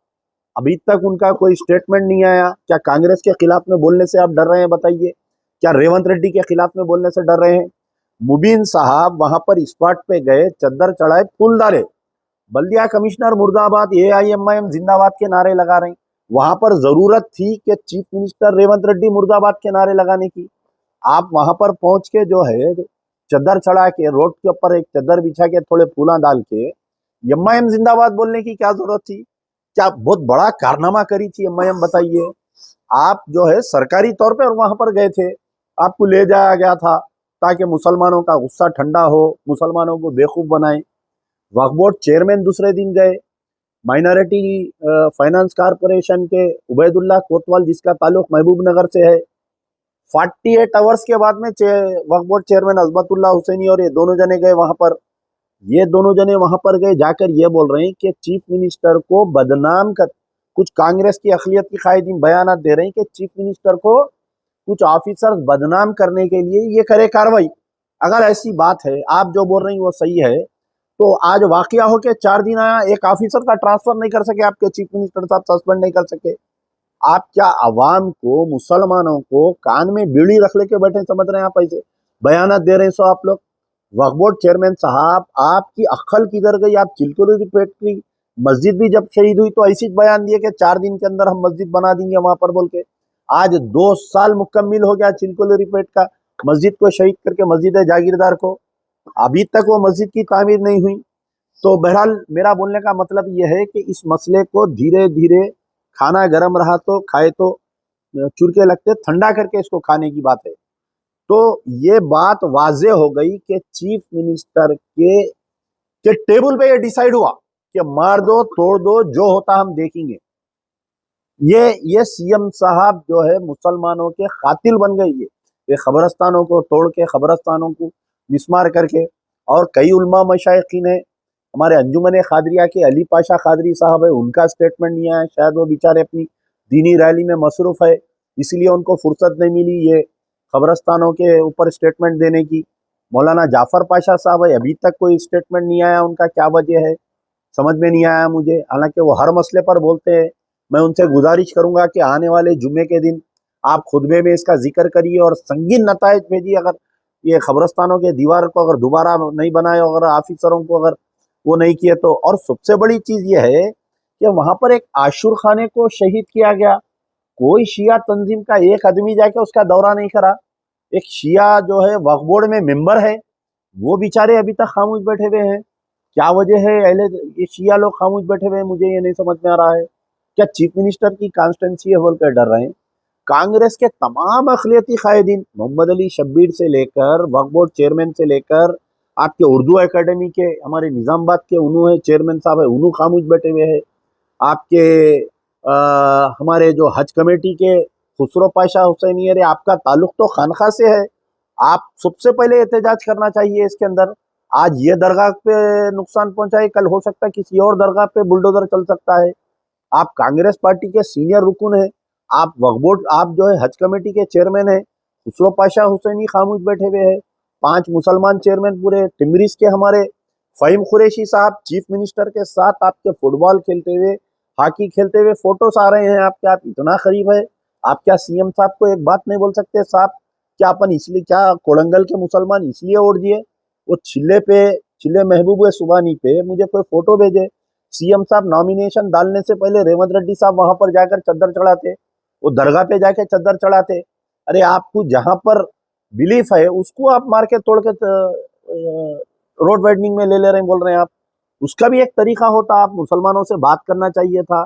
अभी तक उनका कोई स्टेटमेंट नहीं आया। क्या कांग्रेस के खिलाफ में बोलने से आप डर रहे हैं? बताइए, क्या रेवंत रेड्डी के खिलाफ में बोलने से डर रहे हैं? मुबीन साहब वहां पर स्पॉट पे गए, चद्दर चढ़ाए, फूल डाले, बल्दिया कमिश्नर मुर्दाबाद, AIMIM जिंदाबाद के नारे लगा रहे हैं। वहां पर जरूरत थी कि चीफ मिनिस्टर रेवंत रेड्डी मुर्दाबाद के नारे लगाने की? आप वहां पर पहुंच के जो है चद्दर चढ़ा के, रोड के ऊपर एक चद्दर बिछा के, थोड़े फूला डाल के MIM जिंदाबाद बोलने की क्या जरूरत थी? क्या बहुत बड़ा कारनामा करी थी MIM? बताइए। आप जो है सरकारी तौर पर वहां पर गए थे, आपको ले जाया गया था ताकि मुसलमानों का गुस्सा ठंडा हो, मुसलमानों को बेवकूफ बनाए। वक्फ बोर्ड चेयरमैन दूसरे दिन गए, माइनॉरिटी फाइनेंस कारपोरेशन के उबैदुल्लाह कोतवाल, जिसका ताल्लुक महबूब नगर से है, 48 आवर्स के बाद में वक्फ बोर्ड चेयरमैन अजमतुल्लाह हुसैनी और ये दोनों जने गए वहां पर। ये दोनों जने वहां पर गए, जाकर ये बोल रहे हैं कि चीफ मिनिस्टर को बदनाम कर, कुछ कांग्रेस की अखिलियत की कायदीन बयान दे रहे हैं कि चीफ मिनिस्टर को कुछ ऑफिसर्स बदनाम करने के लिए ये करे कार्रवाई। अगर ऐसी बात है, आप जो बोल रही हैं वो सही है, तो आज वाकया हो के 4 दिन आया, एक ऑफिसर का ट्रांसफर नहीं कर सके आपके चीफ मिनिस्टर साहब, सस्पेंड नहीं कर सके। आप क्या आवाम को, मुसलमानों को कान में बीड़ी रख लेके बैठे समझ रहे हैं? आप ऐसे बयान दे रहे हैं। सो आप लोग, वक्फ बोर्ड चेयरमैन साहब, आपकी अक्ल किधर गई? आप चिलकुरी पेट की मस्जिद भी जब शहीद हुई तो ऐसी बयान दिए कि 4 दिन के अंदर हम मस्जिद बना देंगे वहां पर बोल के। आज 2 साल मुकम्मिल हो गया चिलकुरी पेट का, मस्जिद को शहीद करके, मस्जिद जागीरदार को, अभी तक वो मस्जिद की तामीर नहीं हुई। तो बहरहाल मेरा बोलने का मतलब यह है कि इस मसले को धीरे धीरे, खाना गर्म रहा तो खाए तो चुरके लगते, ठंडा करके इसको खाने की बात है। तो ये बात वाजे हो गई कि चीफ मिनिस्टर के टेबल पे ये डिसाइड हुआ कि मार दो, तोड़ दो, जो होता हम देखेंगे। ये सीएम साहब जो है मुसलमानों के कातिल बन गए। ये खबरस्तानों को तोड़ के, खबरस्तानों को मिसमार करके, और कई उलमा मशाइखीन है, हमारे अंजुमन खादरिया के अली पाशा खादरी साहब है, उनका स्टेटमेंट नहीं आया। शायद वो बेचारे अपनी दीनी रैली में मसरूफ है, इसलिए उनको फुर्सत नहीं मिली ये खबरस्तानों के ऊपर स्टेटमेंट देने की। मौलाना जाफर पाशा साहब है, अभी तक कोई स्टेटमेंट नहीं आया, उनका क्या वजह है समझ में नहीं आया मुझे। हालांकि वो हर मसले पर बोलते हैं। मैं उनसे गुजारिश करूंगा कि आने वाले जुम्मे के दिन आप खुतबे में इसका जिक्र करिए और संगीन नताइज भेजिए। अगर ये खबरस्तानों के दीवार को अगर दोबारा नहीं बनाए, अगर ऑफिसरों को अगर वो नहीं किए तो। और सबसे बड़ी चीज ये है कि वहां पर एक आशुर खाने को शहीद किया गया, कोई शिया तंजीम का एक आदमी जाके उसका दौरा नहीं करा। एक शिया जो है वक्फ बोर्ड में मेंबर है, वो बेचारे अभी तक खामोश बैठे हुए हैं। क्या वजह है अहले ये शिया लोग खामोश बैठे हुए हैं? मुझे ये नहीं समझ में आ रहा है। क्या चीफ मिनिस्टर की कॉन्स्टिट्यूंसी है बोल कर डर रहे हैं? कांग्रेस के तमाम अखिलियती कायदीन, मोहम्मद अली शब्बीर से लेकर वक्फ बोर्ड चेयरमैन से लेकर आपके उर्दू एकेडमी के हमारे निजामाबाद के उन्हों है चेयरमैन साहब है, उन्हों खामोश बैठे हुए हैं। आपके हमारे जो हज कमेटी के खुसरो पाशा हुसैनी है, आपका ताल्लुक तो खानखा से है, आप सबसे पहले एहतजाज करना चाहिए इसके अंदर। आज ये दरगाह पे नुकसान पहुंचाए, कल हो सकता है किसी और दरगाह पे बुलडोजर चल सकता है। आप कांग्रेस पार्टी के सीनियर रुकन है, आप वक्फ बोर्ड, आप जो है हज कमेटी के चेयरमैन है, खुसरो पाशा हुसैनी खामोश बैठे हुए हैं। 5 मुसलमान चेयरमैन पूरे टिमरिस के हमारे फ़हीम कुरैशी साहब चीफ मिनिस्टर के साथ आपके फुटबॉल खेलते हुए, हॉकी खेलते हुए फोटोस आ रहे हैं आपके। आप इतना करीब है आप क्या सीएम साहब को एक बात नहीं बोल सकते साहब, क्या अपन इसलिए, क्या कोलंगल के मुसलमान इसलिए वोट दिए? वो छिल्ले महबूब सुबानी पे मुझे कोई फोटो भेजे, सीएम साहब नॉमिनेशन डालने से पहले रेवंत रेड्डी साहब वहां पर जाकर चद्दर चढ़ाते, वो दरगाह पे जाके चद्दर चढ़ाते। अरे आपको जहां पर बिलीफ है उसको आप मार के तोड़ के रोड वाइडनिंग में ले रहे हैं, बोल रहे हैं आप। उसका भी एक तरीका होता, आप मुसलमानों से बात करना चाहिए था,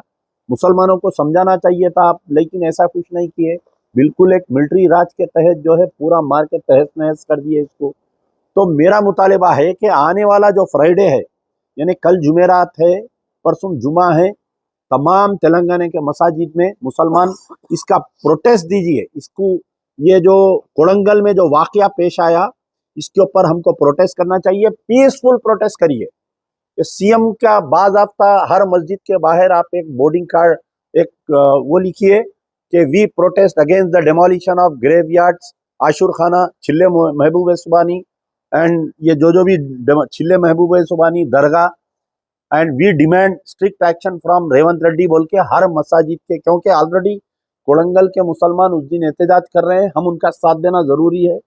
मुसलमानों को समझाना चाहिए था आप, लेकिन ऐसा कुछ नहीं किए। बिल्कुल एक मिलिट्री राज के तहत जो है पूरा मार के तहस नहस कर दिए इसको। तो मेरा मुतालिबा है कि आने वाला जो फ्राइडे है, यानी कल जुमेरात है, परसों जुमा है, तमाम तेलंगाना के मसाजिद में मुसलमान इसका प्रोटेस्ट दीजिए। इसको, ये जो कोड़ंगल में जो वाकया पेश आया, इसके ऊपर हमको प्रोटेस्ट करना चाहिए, पीसफुल प्रोटेस्ट करिए। सीएम का बाज़ाब्ता हर मस्जिद के बाहर आप एक बोर्डिंग कार्ड, एक वो लिखिए कि we protest against the demolition of graveyards, Ashurkhana, Chille Mehboob Subani and ये जो भी Chille Mehboob Subhani Dargah, and we demand strict action from Revanth Reddy बोल के हर मसाजिद के, क्योंकि ऑलरेडी कोड़ंगल के मुसलमान उस दिन एहतजाज कर रहे हैं, हम उनका साथ देना जरूरी है।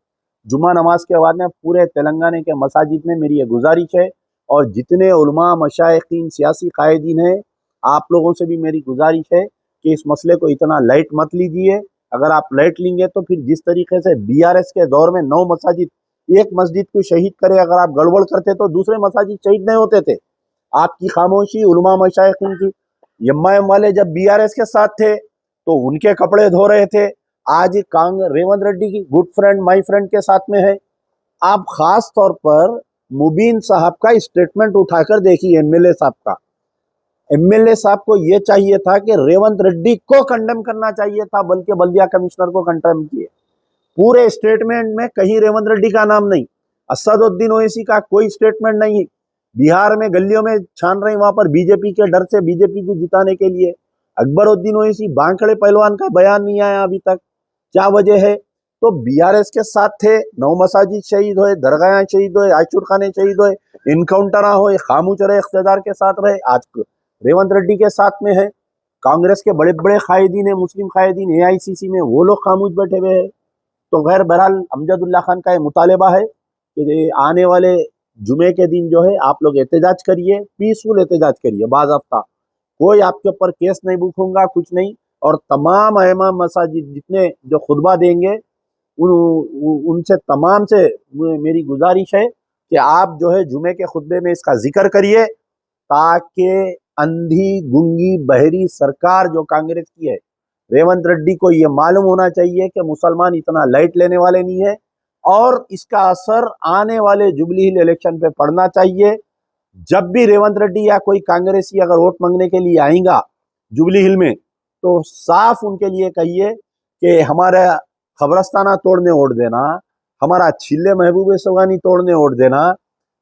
जुमा नमाज के बाद में पूरे तेलंगाना के मसाजिद में मेरी ये गुजारिश है, और जितने उलमा मशाइखीन सियासी कायदीन हैं, आप लोगों से भी मेरी गुजारिश है कि इस मसले को इतना लाइट मत लीजिए। अगर आप लाइट लेंगे तो फिर जिस तरीके से बीआरएस के दौर में 9 मसाजिद, एक मस्जिद को शहीद करे, अगर आप गड़बड़ करते तो दूसरे मसाजिद शहीद नहीं होते थे। आपकी खामोशी, उलमा मशाइखीन की, एमआईएम वाले जब बीआरएस के साथ थे तो उनके कपड़े धो रहे थे, आज रेवंत रेड्डी की गुड फ्रेंड माई फ्रेंड के साथ में है। आप खास तौर पर मुबीन साहब का स्टेटमेंट उठाकर देखिए, एमएलए साहब का। एमएलए साहब को यह चाहिए था कि रेवंत रेड्डी को कंडेम करना चाहिए था, बल्कि बल्दिया कमिश्नर को कंडेम किए। पूरे स्टेटमेंट में कहीं रेवंत रेड्डी का नाम नहीं, असदुद्दीन ओवैसी का कोई स्टेटमेंट नहीं। बिहार में गलियों में छान रहे, वहां पर बीजेपी के डर से, बीजेपी को जिताने के लिए। अकबरुद्दीन ओवैसी बांकड़े पहलवान का बयान नहीं आया अभी तक, क्या वजह है? तो बीआरएस के साथ थे, 9 मसाजिद शहीद हुए, दरगाह शहीद हुए, आशुर खाने शहीद हुए, इनकाउंटर हुए, खामोश रहे, इख्तियार के साथ रहे। आज रेवंत रेड्डी के साथ में है, कांग्रेस के बड़े बड़े कायदीन है, मुस्लिम कायदीन एआईसीसी में, वो लोग खामोश बैठे हुए हैं। तो गैर बहरहाल अमजदुल्ला खान का ये मुतालबा है कि आने वाले जुमे के दिन जो है आप लोग एहतजाज करिए, पीसफुल एहतजाज करिए, बाज़ाब्ता। कोई आपके ऊपर केस नहीं बुकूंगा, कुछ नहीं। और तमाम इमाम मसाजिद जितने जो खुतबा देंगे उनसे तमाम से मेरी गुजारिश है कि आप जो है जुमे के खुतबे में इसका जिक्र करिए, ताकि अंधी गुंगी बहरी सरकार जो कांग्रेस की है, रेवंत रेड्डी को ये मालूम होना चाहिए कि मुसलमान इतना लाइट लेने वाले नहीं है, और इसका असर आने वाले जुबली हिल इलेक्शन पे पड़ना चाहिए। जब भी रेवंत रेड्डी या कोई कांग्रेसी अगर वोट मांगने के लिए आएगा जुबली हिल में, तो साफ उनके लिए कहिए कि हमारा खबरस्ताना तोड़ने वोट देना, हमारा छिल्ले महबूब सुबानी तोड़ने वोट देना,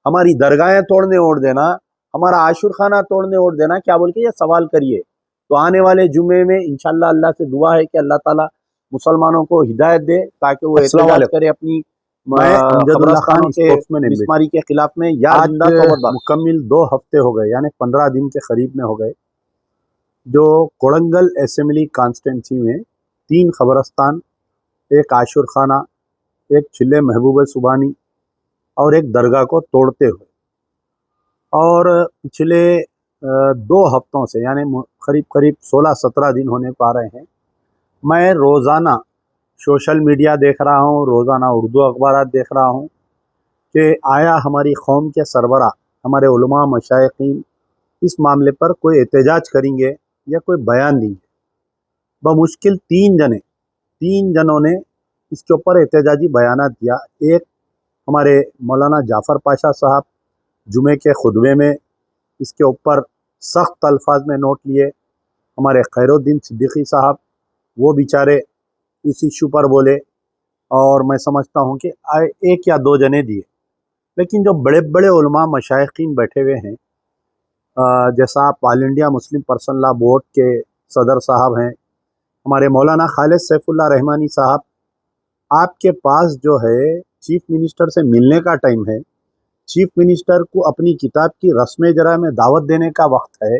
हमारी दरगाहें तोड़ने वोट देना, हमारा आशुर खाना तोड़ने वोट देना, क्या बोल के ये सवाल करिए। तो आने वाले जुमे में इंशाल्लाह अल्लाह से दुआ है कि अल्लाह ताला मुसलमानों को हिदायत दे, ताकि वो एहतजाज करे अपनी खबरस्तानों के बीमारी के खिलाफ में। मुकम्मिल 2 हफ्ते हो गए, यानी 15 दिन के करीब में हो गए, जो कोड़ंगल असेंबली कॉन्स्टिट्यूंसी में 3 खबरस्तान, एक आशुर खाना, एक छिल्ले महबूब सुबानी और एक दरगाह को तोड़ते हुए, और पिछले 2 हफ्तों से, यानी करीब करीब 16-17 दिन होने को आ रहे हैं, मैं रोज़ाना सोशल मीडिया देख रहा हूँ, रोज़ाना उर्दू अखबार देख रहा हूँ कि आया हमारी कौम के सरबराह, हमारे उलमा मशाइखीन इस मामले पर कोई एहतजाज करेंगे या कोई बयान देंगे। बमुश्किल 3 जनों ने इसके ऊपर एहतजाजी बयान दिया। एक हमारे मौलाना जाफ़र पाशा साहब जुमे के खुतबे में इसके ऊपर सख्त अल्फाज में नोट लिए। हमारे खैरुद्दीन सिद्दीकी साहब, वो बेचारे इस इशू पर बोले, और मैं समझता हूँ कि 1 या 2 जने दिए। लेकिन जो बड़े बड़े उलमा मशाइखीन बैठे हुए हैं, जैसा आप all India Muslim personal law board के सदर साहब हैं, हमारे मौलाना खालिद सैफुल्लाह रहमानी साहब, आपके पास जो है चीफ मिनिस्टर से मिलने का टाइम है, चीफ मिनिस्टर को अपनी किताब की रस्म जरा में दावत देने का वक्त है।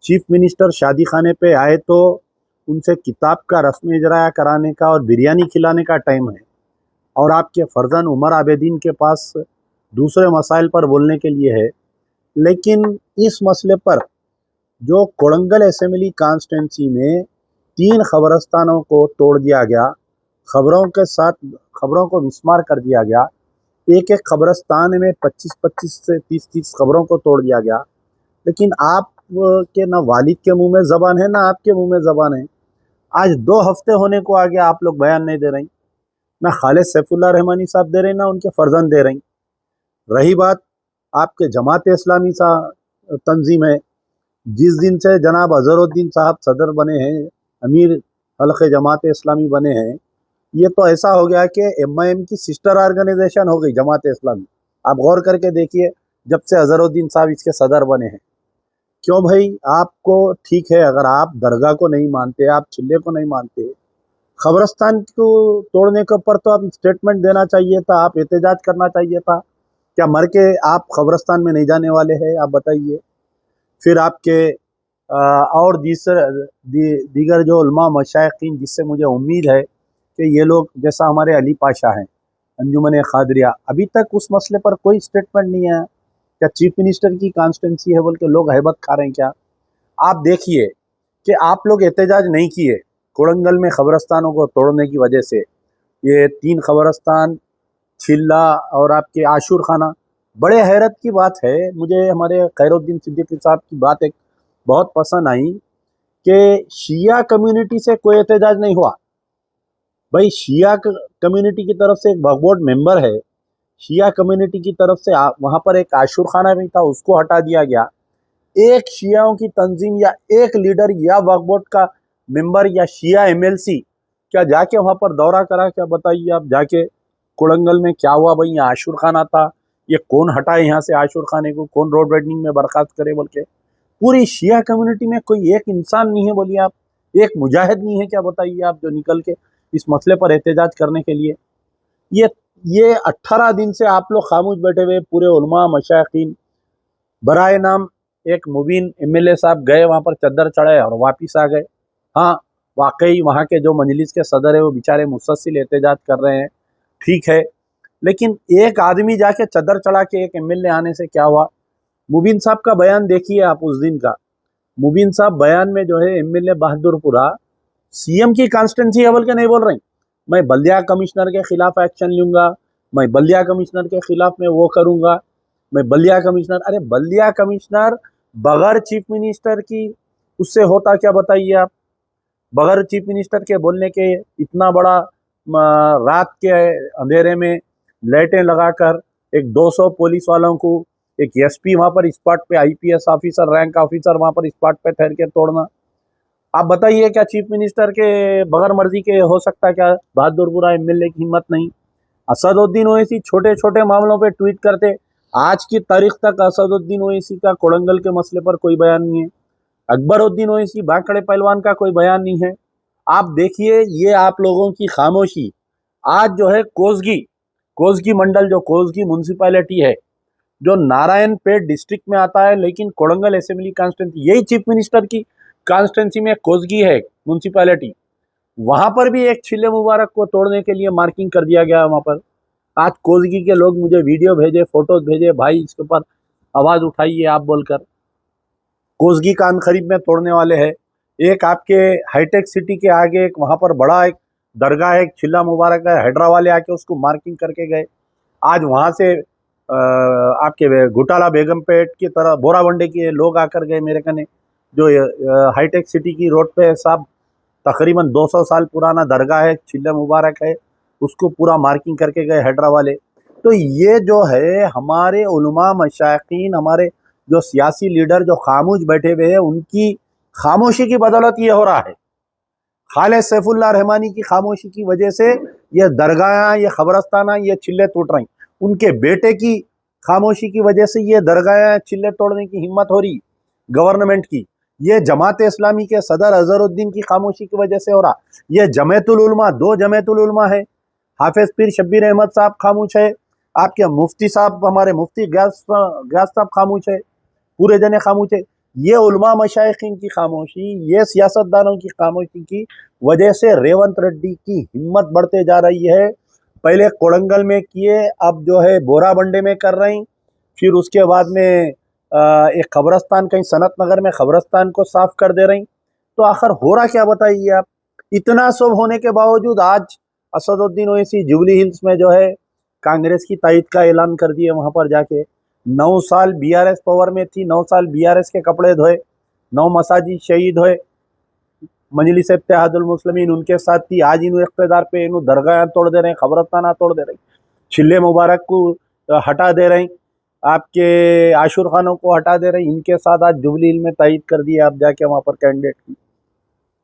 चीफ मिनिस्टर शादी खाने पे आए तो उनसे किताब का रस्म इजराया कराने का और बिरयानी खिलाने का टाइम है, और आपके फर्जंद उमर आबेदीन के पास दूसरे मसाइल पर बोलने के लिए है। लेकिन इस मसले पर जो कोड़ंगल असेंबली कॉन्स्टिट्यूंसी में 3 खबरस्तानों को तोड़ दिया गया, खबरों के साथ खबरों को मिसमार कर दिया गया, एक एक खबरस्तान में 25-25 से 30-30 खबरों को तोड़ दिया गया। लेकिन आप के ना वालिद के मुंह में ज़बान है, ना आपके मुंह में ज़बान है। आज 2 हफ्ते होने को आ गया, आप लोग बयान नहीं दे रही, ना खालिद सैफुल्लाह रहमानी साहब दे रहे, ना उनके फर्जंद दे रही। रही बात आपके जमात इस्लामी सा तंजीम है, जिस दिन से जनाब अजहरुद्दीन साहब सदर बने हैं, अमीर हल्क़े जमात इस्लामी बने हैं, ये तो ऐसा हो गया कि एमआईएम की सिस्टर ऑर्गेनाइजेशन हो गई जमात इस्लामी। आप गौर करके देखिए, जब से अजहरुद्दीन साहब इसके सदर बने हैं। क्यों भाई? आपको ठीक है, अगर आप दरगाह को नहीं मानते, आप चिल्ले को नहीं मानते, खबरस्तान को तोड़ने के ऊपर तो आप स्टेटमेंट देना चाहिए था, आप एहतजाज करना चाहिए था। क्या मर के आप खबरस्तान में नहीं जाने वाले हैं? आप बताइए। फिर आपके और दीगर जो उलमा मशाइखीन, जिससे मुझे उम्मीद है कि ये लोग, जैसा हमारे अली पाशा हैं अंजुमन खादरिया, अभी तक उस मसले पर कोई स्टेटमेंट नहीं है। क्या चीफ मिनिस्टर की कॉन्स्टिट्यूंसी है बोल के लोग हैबत खा रहे हैं क्या? आप देखिए कि आप लोग एहतजाज नहीं किए कोड़ंगल में खबरस्तानों को तोड़ने की वजह से। ये 3 खबरस्तान, छिल्ला और आपके आशूर खाना, बड़े हैरत की बात है। मुझे हमारे खैरुद्दीन सिद्दीकी साहब की बात एक बहुत पसंद आई कि शिया कम्युनिटी से कोई एहतजाज नहीं हुआ। भाई, शिया कम्युनिटी की तरफ से एक वक्फ बोर्ड मेंबर है, शिया कम्युनिटी की तरफ से वहाँ पर एक आशूर खाना भी था, उसको हटा दिया गया। एक शियाओं की तंजीम या एक लीडर या वक्फ बोर्ड का मेंबर या शिया एमएलसी क्या जाके वहाँ पर दौरा करा? क्या बताइए आप, जाके कोड़ंगल में क्या हुआ भाई? यहाँ आशूर खाना था, ये कौन हटाए यहाँ से आशूर खाने को? कौन रोड रेडनिंग में बर्खास्त करे बोल के? पूरी शिया कम्युनिटी में कोई एक इंसान नहीं है बोलिए आप, एक मुजाहिद नहीं है क्या? बताइए आप, जो निकल के इस मसले पर एहतजाज करने के लिए। ये ये 18 दिन से आप लोग खामोश बैठे हुए, पूरे उलमा मशाइखीन। बराए नाम एक मुबीन एमएलए साहब गए वहाँ पर, चद्दर चढ़ाए और वापिस आ गए। हाँ, वाकई वहाँ के जो मजलिस के सदर है वो बेचारे मुसलसल एहतजाज कर रहे हैं, ठीक है। लेकिन एक आदमी जाके चद्दर चढ़ा के एक एमएलए आने से क्या हुआ? मुबीन साहब का बयान देखिए आप उस दिन का। मुबीन साहब बयान में जो है एमएलए बहादुरपुरा सीएम की कॉन्स्टिट्यूंसी है बोल के नहीं बोल रही, मैं बल्दिया कमिश्नर के खिलाफ एक्शन लूंगा, मैं बल्दिया कमिश्नर के खिलाफ मैं वो करूंगा, मैं बल्दिया कमिश्नर। अरे बल्दिया कमिश्नर बगैर चीफ मिनिस्टर की, उससे होता क्या बताइए आप? बगैर चीफ मिनिस्टर के बोलने के इतना बड़ा रात के अंधेरे में लाइटें लगाकर एक 200 पुलिस वालों को, एक एसपी वहाँ पर स्पॉट पे, आईपीएस ऑफिसर, रैंक ऑफिसर वहाँ पर स्पॉट पे ठहर के तोड़ना। आप बताइए, क्या चीफ मिनिस्टर के बगैर मर्जी के हो सकता है क्या? बहादुरपुरा एमएलए की हिम्मत नहीं। असदुद्दीन ओवैसी छोटे छोटे मामलों पे ट्वीट करते, आज की तारीख तक असदुद्दीन ओवैसी का कोड़ंगल के मसले पर कोई बयान नहीं है। अकबरुद्दीन ओवैसी भाखड़े पहलवान का कोई बयान नहीं है। आप देखिए, ये आप लोगों की खामोशी आज जो है कोसगी मंडल, जो कोसगी म्यूनसिपैलिटी है, जो नारायणपेट डिस्ट्रिक्ट में आता है, लेकिन कोड़ंगल असेंबली कॉन्स्टिट्यूंसी यही चीफ मिनिस्टर की कॉन्स्टिट्यूंसी में कोसगी है म्यूनसिपैलिटी, वहां पर भी एक छिल्ले मुबारक को तोड़ने के लिए मार्किंग कर दिया गया वहां पर। आज कोसगी के लोग मुझे वीडियो भेजे, फोटोज भेजे, भाई इसके ऊपर आवाज उठाइए आप बोलकर। कोसगी कान खरीब में तोड़ने वाले हैं। एक आपके हाईटेक सिटी के आगे एक वहां पर बड़ा एक दरगाह है, एक छिल्ला मुबारक है, हैदरा वाले आके उसको मार्किंग करके गए। आज वहां से आपके घोटाला बेगमपेट की तरह बोराबंडे के लोग आकर गए मेरे कने, जो हाईटेक सिटी की रोड पे साहब तकरीबन 200 साल पुराना दरगाह है, छिल्ला मुबारक है, उसको पूरा मार्किंग करके गए हैदरा वाले। तो ये जो है हमारे उलमा मशाइखीन, हमारे जो सियासी लीडर जो खामोश बैठे हुए हैं, उनकी खामोशी की बदौलत ये हो रहा है। खालिद सैफुल्लाह रहमानी की खामोशी की वजह से ये दरगाह, ये खबरस्ताना, ये चिल्ले टूट रही। उनके बेटे की खामोशी की वजह से ये दरगाह, चिल्ले तोड़ने की हिम्मत हो रही गवर्नमेंट की। ये जमात इस्लामी के सदर अजहरुद्दीन की खामोशी की वजह से हो रहा। ये जमातुल उलमा, 2 जमातुल उलमा है, हाफिज पीर शब्बीर अहमद साहब खामोश है, आपके मुफ्ती साहब, हमारे मुफ्ती गयास साहब खामोश है, पूरे जने खामोश है। ये उलमा मशाइखीन की खामोशी, ये सियासतदानों की खामोशी की वजह से रेवंत रेड्डी की हिम्मत बढ़ते जा रही है। पहले कोड़ंगल में किए, अब जो है बोराबंडे में कर रही, फिर उसके बाद में एक खबरस्तान कहीं सनत नगर में खबरस्तान को साफ कर दे रही। तो आखिर हो रहा क्या बताइए आप। इतना सब होने के बावजूद आज असदुद्दीन ओवैसी जुबली हिल्स में जो है कांग्रेस की तायद का ऐलान कर दिए। वहां पर जाके 9 साल बीआरएस पावर में थी, 9 साल बीआरएस के कपड़े धोए, 9 मसाजिद शहीद हुए, मजलिस इत्तेहादुल मुस्लिमीन उनके साथ थी। आज इन इख्तिदार पे इन दरगाह तोड़ दे रहे हैं, खबरस्ताना तोड़ दे रहे हैं, छिल्ले मुबारक को हटा दे रहे हैं, आपके आशुर खानों को हटा दे रहे हैं। इनके साथ आज जुबली हिल में तायद कर दिया आप जाके वहाँ पर कैंडिडेट की।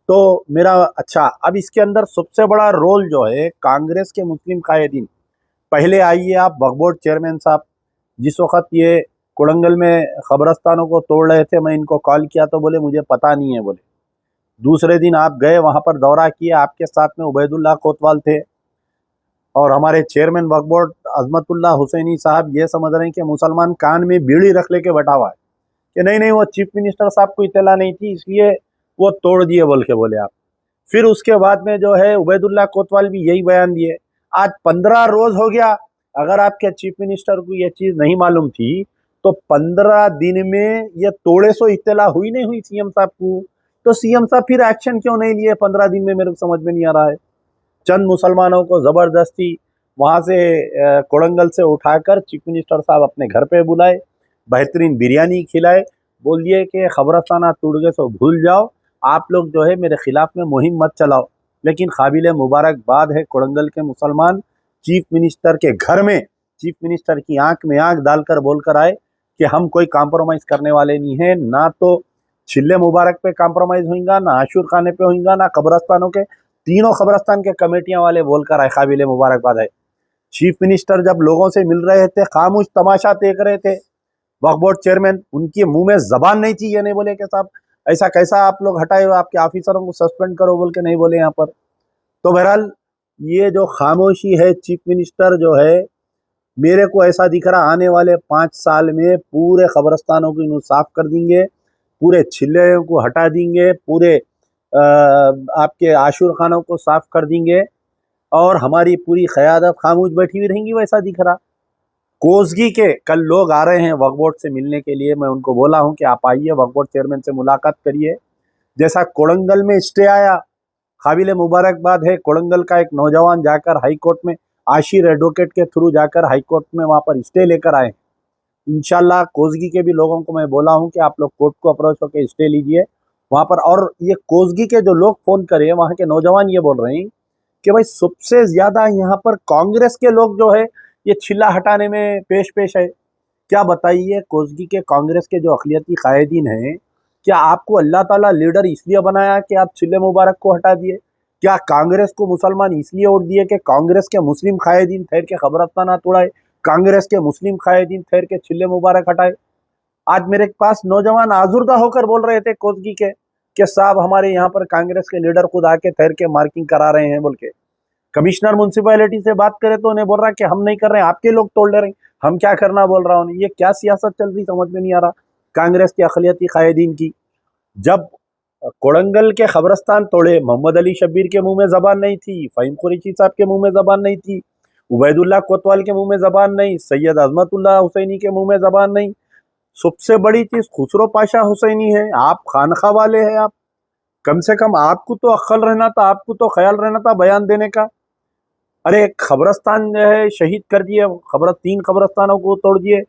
तो मेरा अच्छा, अब इसके अंदर सबसे बड़ा रोल जो है कांग्रेस के मुस्लिम कायदीन। पहले आइए आप वक्फ बोर्ड चेयरमैन साहब, जिस वक्त ये कोड़ंगल में खबरस्तानों को तोड़ रहे थे, मैं इनको कॉल किया तो बोले मुझे पता नहीं है। बोले दूसरे दिन आप गए वहाँ पर दौरा किया, आपके साथ में उबैदुल्लाह कोतवाल थे और हमारे चेयरमैन वक्फ बोर्ड अजमतुल्लाह हुसैनी साहब ये समझ रहे हैं कि मुसलमान कान में बीड़ी रख लेके बैठा हुआ है कि नहीं नहीं वो चीफ मिनिस्टर साहब को इत्तला नहीं थी इसलिए वो तोड़ दिए बोल के बोले आप। फिर उसके बाद में जो है उबैदुल्लाह कोतवाल भी यही बयान दिए। आज 15 रोज हो गया, अगर आपके चीफ मिनिस्टर को ये चीज़ नहीं मालूम थी तो 15 दिन में ये तोड़े सो इत्तला हुई नहीं हुई सीएम साहब को, तो सीएम साहब फिर एक्शन क्यों नहीं लिए 15 दिन में, मेरे को समझ में नहीं आ रहा है। चंद मुसलमानों को ज़बरदस्ती वहाँ से कोड़ंगल से उठाकर चीफ मिनिस्टर साहब अपने घर पे बुलाए, बेहतरीन बिरयानी खिलाए, बोल दिए कि खबरस्ताना टूट गए सो भूल जाओ, आप लोग जो है मेरे खिलाफ में मुहिम मत चलाओ। लेकिन काबिल मुबारकबाद है कोड़ंगल के मुसलमान चीफ मिनिस्टर के घर में चीफ मिनिस्टर की आंख में आंख डालकर बोलकर आए कि हम कोई कॉम्प्रोमाइज़ करने वाले नहीं हैं, ना तो छिल्ले मुबारक पे कॉम्प्रोमाइज़ होगा, ना आशूर खाने पे होगा, ना कब्रस्तानों के। तीनों खबरस्तान के कमेटियां वाले बोलकर आए, काबिल मुबारकबाद है। चीफ मिनिस्टर जब लोगों से मिल रहे थे खामोश तमाशा देख रहे थे। वक्फ बोर्ड चेयरमैन उनके मुंह में जबान नहीं थी, ये नहीं बोले कि साहब ऐसा कैसा आप लोग हटाए हो, आपके ऑफिसरों को सस्पेंड करो बोल के नहीं बोले यहाँ पर। तो बहरहाल ये जो खामोशी है चीफ मिनिस्टर जो है, मेरे को ऐसा दिख रहा आने वाले 5 साल में पूरे खबरस्तानों को इन्हों साफ कर देंगे, पूरे छिल्ले को हटा देंगे, पूरे आपके आशूर खानों को साफ कर देंगे और हमारी पूरी क़यादत खामोश बैठी हुई रहेंगी, वैसा दिख रहा। कोसगी के कल लोग आ रहे हैं वक्फ बोर्ड से मिलने के लिए, मैं उनको बोला हूं कि आप आइए वक्फ बोर्ड चेयरमैन से मुलाकात करिए। जैसा कोड़ंगल में स्टे आया, काबिल मुबारकबाद है, कोड़ंगल का एक नौजवान जाकर हाई कोर्ट में आशिर एडवोकेट के थ्रू जाकर हाई कोर्ट में वहाँ पर स्टे लेकर आए। इंशाल्लाह कोसगी के भी लोगों को मैं बोला हूँ कि आप लोग कोर्ट को अप्रोच होकर स्टे लीजिए वहाँ पर। और ये कोसगी के जो लोग फ़ोन करे वहाँ के नौजवान ये बोल रहे हैं कि भाई सबसे ज़्यादा यहाँ पर कांग्रेस के लोग जो है ये छिल्ला हटाने में पेश पेश है। क्या बताइए, कोसगी के कांग्रेस के जो अक़लियती कायदीन हैं, क्या आपको अल्लाह ताला लीडर इसलिए बनाया कि आप छिल्ले मुबारक को हटा दिए? क्या कांग्रेस को मुसलमान इसलिए वोट दिए कि कांग्रेस के मुस्लिम कायदीन ठहर के खबरस्ताना तोड़ाए, कांग्रेस के मुस्लिम कायदीन ठहर के छिल्ले मुबारक हटाए? आज मेरे पास नौजवान आजुर्दा होकर बोल रहे थे कोसगी के कि साहब हमारे यहाँ पर कांग्रेस के लीडर खुद आके ठहर के मार्किंग करा रहे हैं बोल के। कमिश्नर म्यूनसिपैलिटी से बात करे तो उन्हें बोल रहा कि हम नहीं कर रहे हैं, आपके लोग तोड़ ले रहे हैं, हम क्या करना बोल रहा हूँ। ये क्या सियासत चल रही समझ में नहीं आ रहा कांग्रेस के अक़लियती कायदीन की। जब कोड़ंगल के खबरस्तान तोड़े, मोहम्मद अली शब्बीर के मुंह में ज़बान नहीं थी, फ़हीम कुरैशी साहब के मुंह में ज़बान नहीं थी, उबैदुल्लाह कोतवाल के मुंह में ज़बान नहीं, सैयद अज़मतुल्लाह हुसैनी के मुंह में ज़बान नहीं, सबसे बड़ी चीज़ खुसरो पाशा हुसैनी है। आप खानखा वाले हैं, आप कम से कम आपको तो अक्ल रहना था, आपको तो ख्याल रहना था बयान देने का। अरे खबरस्तान जो है शहीद कर दिए, 3 खबरस्तानों को तोड़ दिए,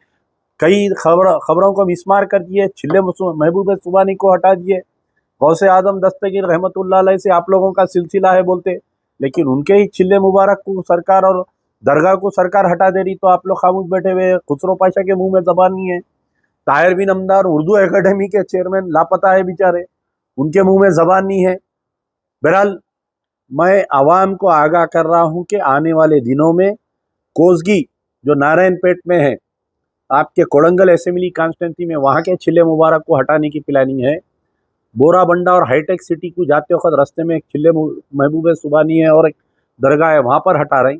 कई खबरों को मिसमार कर दिए, छिल्ले महबूब सुबानी को हटा दिए, गौसे आदम दस्तगीर रहमतुल्लाह अलैह से आप लोगों का सिलसिला है बोलते, लेकिन उनके ही छिल्ले मुबारक को सरकार और दरगाह को सरकार हटा दे रही तो आप लोग खामोश बैठे हुए। खुसरो पाशा के मुंह में ज़बान नहीं है। ताहिर बिन अमदार उर्दू एकेडमी के चेयरमैन लापता है बेचारे, उनके मुंह में ज़बान नहीं है। बहरहाल मैं आवाम को आगाह कर रहा हूँ कि आने वाले दिनों में कोसगी जो नारायणपेट में है, आपके कोड़ंगल असेंबली कॉन्स्टिट्यूंसी में, वहाँ के छिल्ले मुबारक को हटाने की प्लानिंग है। बोराबंडा और हाईटेक सिटी को जाते वक्त रास्ते में एक छिल्ले महबूब सुबानी है और एक दरगाह है, वहाँ पर हटा रही,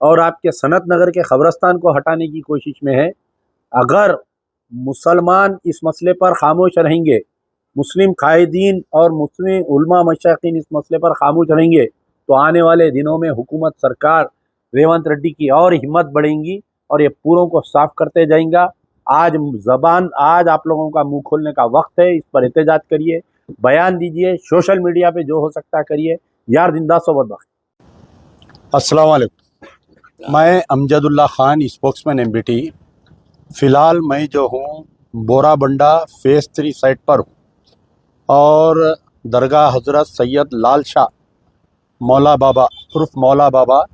और आपके सनत नगर के खबरस्तान को हटाने की कोशिश में है। अगर मुसलमान इस मसले पर खामोश रहेंगे, मुस्लिम कायदीन और मुस्लिम उलमा मशाइखीन इस मसले पर खामोश रहेंगे, तो आने वाले दिनों में हुकूमत सरकार रेवंत रेड्डी की और हिम्मत बढ़ेगी और ये पूरों को साफ करते जाएगा। आज आप लोगों का मुंह खोलने का वक्त है, इस पर एहतजाज करिए, बयान दीजिए, सोशल मीडिया पे जो हो सकता करिए। यार जिंदा सोबत बख्श। अस्सलाम वालेकुम, मैं अमजदुल्ला खान, स्पोक्समैन एमबीटी। फ़िलहाल मैं जो हूँ बोराबंडा फेज़ 3 साइट पर हूँ और दरगाह हज़रत सैयद लाल शाह मौला बाबा उर्फ मौला बाबा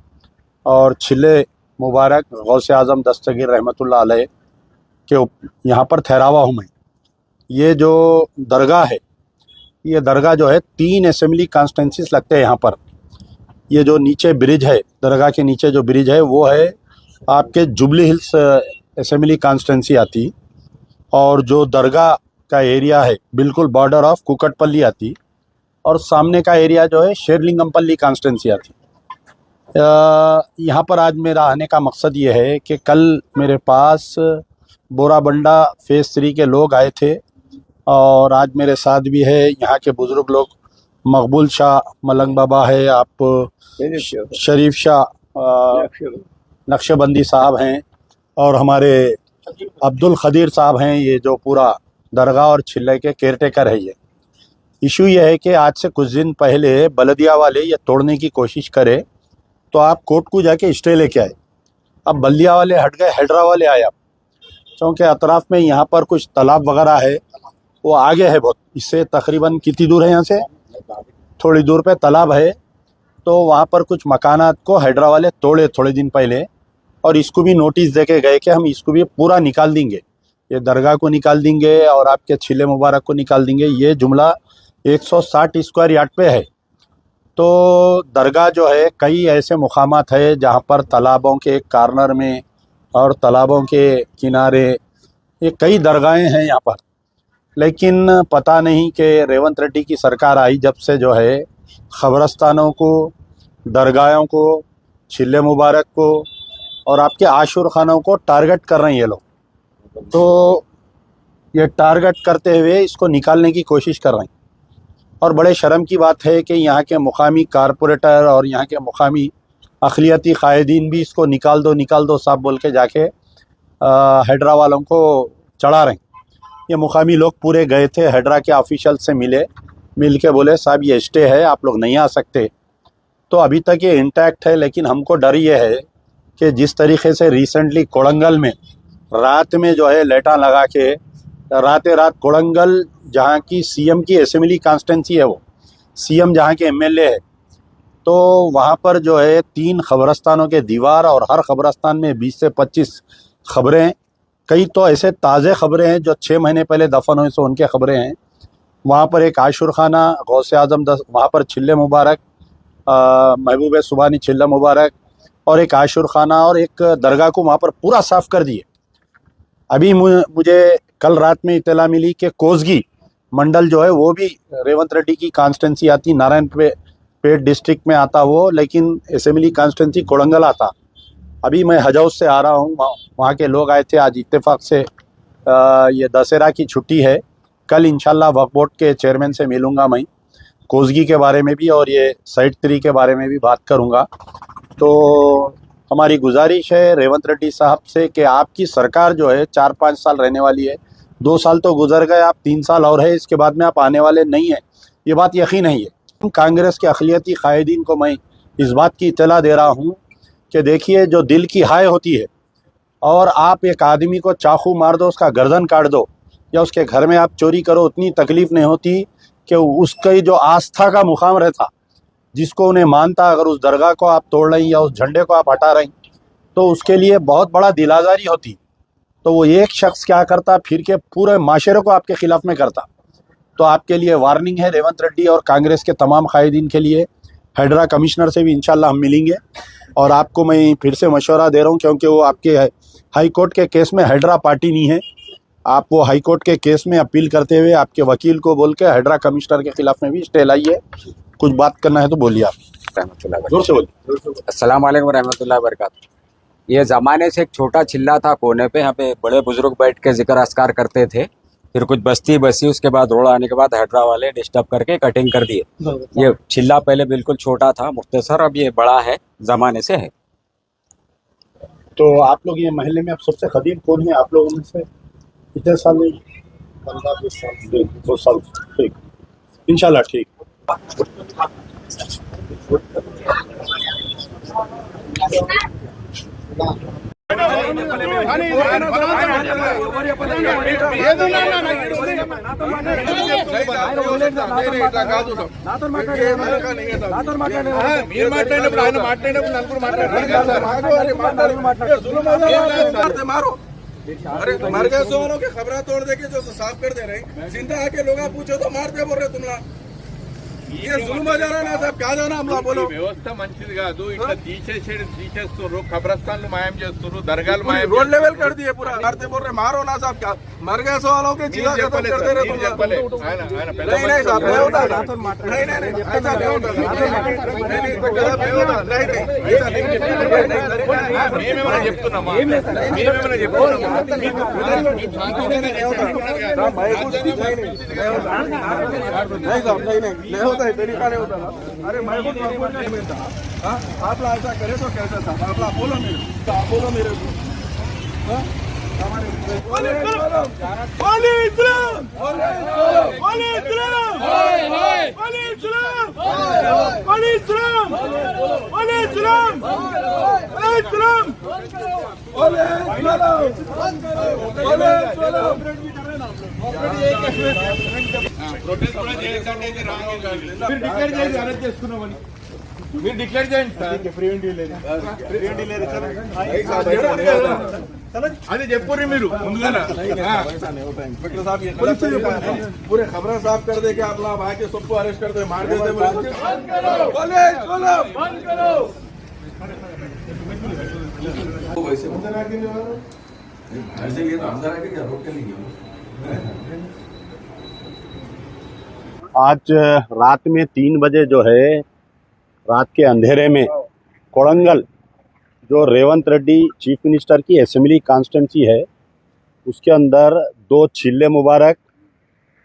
और छिले मुबारक गौसे आज़म दस्तगीर रहमतुल्लाह अलैह के यहाँ पर ठहरावा हूँ मैं। ये जो दरगाह है, ये दरगाह जो है 3 असेंबली कॉन्स्टिट्यूंसीज लगते हैं यहाँ पर। ये जो नीचे ब्रिज है, दरगाह के नीचे जो ब्रिज है वो है आपके जुबली हिल्स असेंबली कॉन्स्टिट्यूंसी आती, और जो दरगाह का एरिया है बिल्कुल बॉर्डर ऑफ कुकटपल्ली आती, और सामने का एरिया जो है शेरलिंगमपल्ली कॉन्स्टिट्यूंसी आती। यहाँ पर आज मेरा आने का मकसद ये है कि कल मेरे पास बोराबंडा फेज़ 3 के लोग आए थे और आज मेरे साथ भी है यहाँ के बुज़ुर्ग लोग, मकबूल शाह मलंग बाबा है, आप शरीफ शाह नक्शबंदी साहब हैं, और हमारे अब्दुल खदीर साहब हैं। ये जो पूरा दरगाह और छिल्ले के केयरटेकर है। ये इशू ये है कि आज से कुछ दिन पहले बलदिया वाले ये तोड़ने की कोशिश करे तो आप कोर्ट को जाके स्टे लेके आए। अब बल्दिया वाले हट गए, हैदरा वाले आए। अब क्योंकि अतराफ़ में यहाँ पर कुछ तालाब वगैरह है, वो आगे है बहुत, इससे तकरीबन कितनी दूर है, यहाँ से थोड़ी दूर पे तालाब है, तो वहाँ पर कुछ मकानात को हैदरा वाले तोड़े थोड़े दिन पहले, और इसको भी नोटिस दे के गए कि हम इसको भी पूरा निकाल देंगे, ये दरगाह को निकाल देंगे और आपके छिले मुबारक को निकाल देंगे। ये जुमला 160 स्क्वायर यार्ड पे है। तो दरगाह जो है कई ऐसे मुकामात है जहाँ पर तालाबों के एक कार्नर में और तालाबों के किनारे ये कई दरगाहें हैं यहाँ पर, लेकिन पता नहीं कि रेवंत रेड्डी की सरकार आई जब से जो है ख़बरस्तानों को, दरगाहों को, छिले मुबारक को और आपके आशूर खानों को टारगेट कर रहे हैं ये लोग। तो ये टारगेट करते हुए इसको निकालने की कोशिश कर रहे हैं, और बड़े शर्म की बात है कि यहाँ के मुकामी कारपोरेटर और यहाँ के मुकामी अक़लियती कायदीन भी इसको निकाल दो साहब बोल के जाके हैदरा वालों को चढ़ा रहे हैं। ये मुकामी लोग पूरे गए थे, हैदरा के ऑफिशियल से मिल के बोले साहब ये स्टे है, आप लोग नहीं आ सकते। तो अभी तक ये इंटैक्ट है, लेकिन हमको डर ये है कि जिस तरीके से रिसेंटली कोड़ंगल में रात में जो है लेटा लगा के रात कोड़ंगल जहाँ की सीएम की असेंबली कॉन्स्टिट्यूंसी है, वो सीएम जहाँ के एमएलए है, तो वहाँ पर जो है 3 ख़बरस्तानों के दीवार, और हर ख़बरस्तान में 20 से 25 ख़बरें, कई तो ऐसे ताज़े ख़बरें हैं जो 6 महीने पहले दफन हुए, सो उनके ख़बरें हैं। वहाँ पर एक आशुर खाना, गौसे आज़म वहाँ पर छिल्ले मुबारक, महबूब सुबानी छिल्ला मुबारक, और एक आशुर खाना और एक दरगाह को वहाँ पर पूरा साफ़ कर दिए। अभी मुझे कल रात में इत्तला मिली कि कोसगी मंडल जो है वो भी रेवंत रेड्डी की कॉन्स्टिट्यूंसी आती, नारायणपेट डिस्ट्रिक्ट में आता वो, लेकिन असेंबली कॉन्स्टिट्यूंसी कोड़ंगल आता। अभी मैं हज हाउस से आ रहा हूँ, वहाँ के लोग आए थे आज इत्तेफाक से। ये दशहरा की छुट्टी है, कल इंशाल्लाह वक्फ बोर्ड के चेयरमैन से मिलूँगा मैं, कोसगी के बारे में भी और ये साइट 3 के बारे में भी बात करूँगा। तो हमारी गुजारिश है रेवंत रेड्डी साहब से कि आपकी सरकार जो है 4-5 साल रहने वाली है, 2 साल तो गुजर गए, आप 3 साल और है, इसके बाद में आप आने वाले नहीं हैं, ये बात यकीन नहीं है। कांग्रेस के अक़लियती कायदीन को मैं इस बात की इत्तला दे रहा हूँ कि देखिए, जो दिल की हाय होती है और आप एक आदमी को चाकू मार दो, उसका गर्दन काट दो, या उसके घर में आप चोरी करो, उतनी तकलीफ़ नहीं होती कि उसकी जो आस्था का मुकाम रहता, जिसको उन्हें मानता, अगर उस दरगाह को आप तोड़ रही या उस झंडे को आप हटा रही, तो उसके लिए बहुत बड़ा दिल आज़ारी होती। तो वो एक शख्स क्या करता, फिर के पूरे माशरे को आपके ख़िलाफ़ में करता। तो आपके लिए वार्निंग है रेवंत रेड्डी और कांग्रेस के तमाम कायदीन के लिए। हैदरा कमिश्नर से भी इंशाल्लाह हम मिलेंगे, और आपको मैं फिर से मशवरा दे रहा हूँ, क्योंकि वो आपके हाई कोर्ट के केस में हैदरा पार्टी नहीं है। आप वो हाई कोर्ट के केस में अपील करते हुए आपके वकील को बोल के हैदरा कमिश्नर के ख़िलाफ़ में भी स्टे लाइए। कुछ बात करना है तो बोलिए आप।
रहमतुल्लाह जोर से बोलिए। अस्सलाम वालेकुम रहमतुल्लाह बरकातहू। ये ज़माने से एक छोटा चिल्ला था कोने पे, यहाँ पे बड़े बुजुर्ग बैठ के जिक्र अस्कार करते थे। फिर कुछ बस्ती बसी, उसके बाद रोड आने के बाद हैदरा वाले डिस्टर्ब करके कटिंग कर दिए। ये चिल्ला पहले बिल्कुल छोटा था मुख्तसर, अब ये बड़ा है, ज़माने से है।
तो आप लोग ये महल्ले में अब सबसे कदीम कौन है आप लोगों में से? कितने साल है? 15-20 साल। 2 साल। ठीक, इंशाल्लाह ठीक।
अरे मर गए सो वालों की खबरें तोड़ दे के जो साफ कर दे रहे, जिंदा आके लोग पूछो तो मारते बोल रहे तुमला। ये जुल्म जाना ना साहब, क्या जाना हमला बोलो।
వ్యవస్థ మంచిది కాదు, ఇట్లా తీసేస్తున్నారు, ఖబరస్థాన్లు మాయం చేస్తున్నారు, దర్గాలు మాయం
रोड लेवल कर दिए पूरा, मारते बोल रहे मारो ना साहब, क्या मर गए सो वालों के जिला खत्म कर दे रहे तुम। नहीं नहीं साहब, नहीं होता, नहीं नहीं नहीं ऐसा नहीं होता, नहीं तो गलत नहीं होता, नहीं नहीं ऐसा नहीं।
మేమేమైనా చెప్తున్నామా? మేమేమైనా చెప్తున్నామా?
नहीं साहब, नहीं नहीं नहीं होता है, तरीका नहीं होता। अरे मैं खुद नहीं मिलता। हाँ आप लोग ऐसा करे तो कैसे साहब, आप लोग बोलो मेरे, आप बोलो मेरे को।
ప్రొటెస్ట్ కూడా చేయాలంటే ఇది రాంగ్ కాదు. మీరు డిక్లేర్ చేసి అరెస్ట్ చేసుకున్నామని మీరు డిక్లేర్ చేయండి సార్. అది చెప్పుర్రి మీరు ముందుగా।
पूरे खबरें साफ कर दे के आप लोग आके सबको अरेस्ट कर दे, मार देते।
आज रात में 3 बजे जो है, रात के अंधेरे में कोड़ंगल, जो रेवंत रेड्डी चीफ मिनिस्टर की असेंबली कॉन्स्टिट्यूंसी है, उसके अंदर 2 चिल्ले मुबारक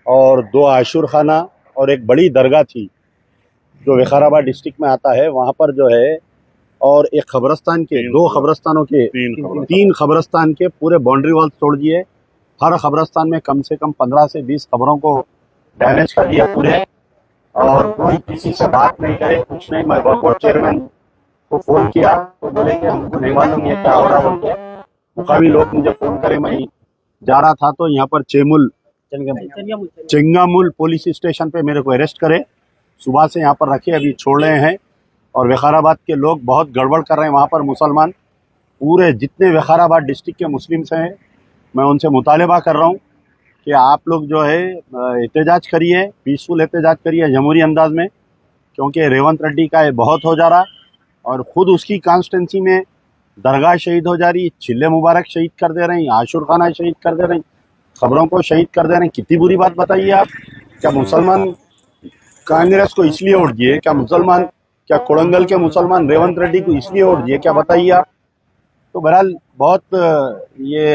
और 2 आशुर खाना और एक बड़ी दरगाह थी जो विकाराबाद डिस्ट्रिक्ट में आता है, वहाँ पर जो है, और एक खबरस्तान के 2 खबरस्तानों के 3 खबरस्तान के पूरे बाउंड्री वॉल तोड़ दिए। हर खबरस्तान में कम से कम 15 से 20 खबरों को डैमेज कर दिया पूरे, और कोई किसी से बात नहीं करे, कुछ नहीं। मैं बोर्ड चेयरमैन को फोन किया तो बोले कि हमको नहीं मालूम ये क्या हो रहा है। मुकामी लोग मुझे फोन करे, मैं जा रहा था तो यहाँ पर चेंगामुल पुलिस स्टेशन पे मेरे को अरेस्ट करे, सुबह से यहाँ पर रखे, अभी छोड़ रहे हैं। और विकाराबाद के लोग बहुत गड़बड़ कर रहे हैं, वहाँ पर मुसलमान पूरे जितने विकाराबाद डिस्ट्रिक्ट के मुस्लिम्स हैं, मैं उनसे मुतालबा कर रहा हूँ कि आप लोग जो है एहतजाज करिए, पीसफुल एहतजाज करिए जमहूरी अंदाज में, क्योंकि रेवंत रेड्डी का ये बहुत हो जा रहा, और ख़ुद उसकी कॉन्स्टिट्यूंसी में दरगाह शहीद हो जा रही, चिल्ले मुबारक शहीद कर दे रहे हैं, आशुर खाना शहीद कर दे रहे हैं, खबरों को शहीद कर दे रहे हैं। कितनी बुरी बात बताइए आप। क्या मुसलमान कांग्रेस को इसलिए वोट दिए? क्या कोड़ंगल के मुसलमान रेवंत रेड्डी को इसलिए वोट दिए? क्या बताइए आप। तो बहरहाल बहुत ये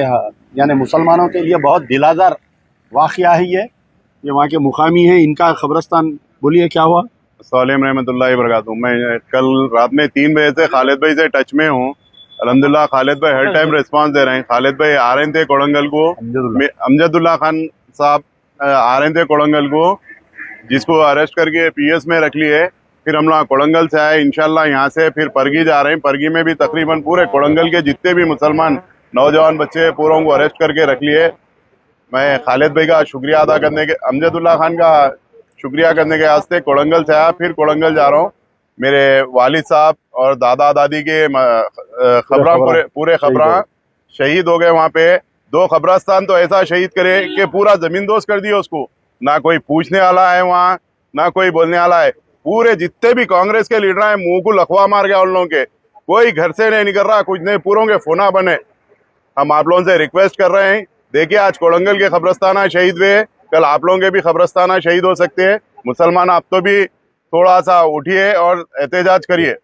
यानी मुसलमानों के लिए बहुत दिलाजार वाक़या है ये वहाँ के मुकामी है, इनका खबरस्तान। बोलिए क्या हुआ?
सलीम रहमतुल्लाहि बरकातहू। मैं कल रात में 3 बजे से खालिद भाई से टच में हूँ। अल्हम्दुलिल्लाह खालिद भाई हर टाइम रिस्पांस दे रहे हैं। खालिद भाई आ रहे थे कोड़ंगल को, अमजदुल्ला खान साहब आ रहे थे कोड़ंगल को, जिसको अरेस्ट करके पीएस में रख लिए। फिर हम लोग कोड़ंगल से आए, इंशाल्लाह यहाँ से फिर परगी जा रहे हैं। परगी में भी तकरीबन पूरे कोड़ंगल के जितने भी मुसलमान नौजवान बच्चे पूरों को अरेस्ट करके रख लिए। मैं खालिद भाई का शुक्रिया अदा करने के, अमजदुल्ला खान का शुक्रिया करने के वास्ते कोड़ंगल से आया, फिर कोड़ंगल जा रहा हूँ। मेरे वालिद साहब और दादा दादी के खबरां पूरे खबरां शहीद हो गए वहाँ पे। 2 खबरस्तान तो ऐसा शहीद करे कि पूरा जमींदोज कर दिया उसको। ना कोई पूछने वाला है वहाँ, ना कोई बोलने वाला है। पूरे जितने भी कांग्रेस के लीडर हैं मुंह को लखवा मार गया उन लोगों के। कोई घर से नहीं निकल रहा, कुछ नहीं, पूरों के फोना बने। हम आप लोगों से रिक्वेस्ट कर रहे हैं, देखिए आज कोड़ंगल के खबरस्ताना शहीद हुए, कल आप लोगों के भी खबरस्ताना शहीद हो सकते हैं। मुसलमान आप तो भी थोड़ा सा उठिए और एहतजाज करिए।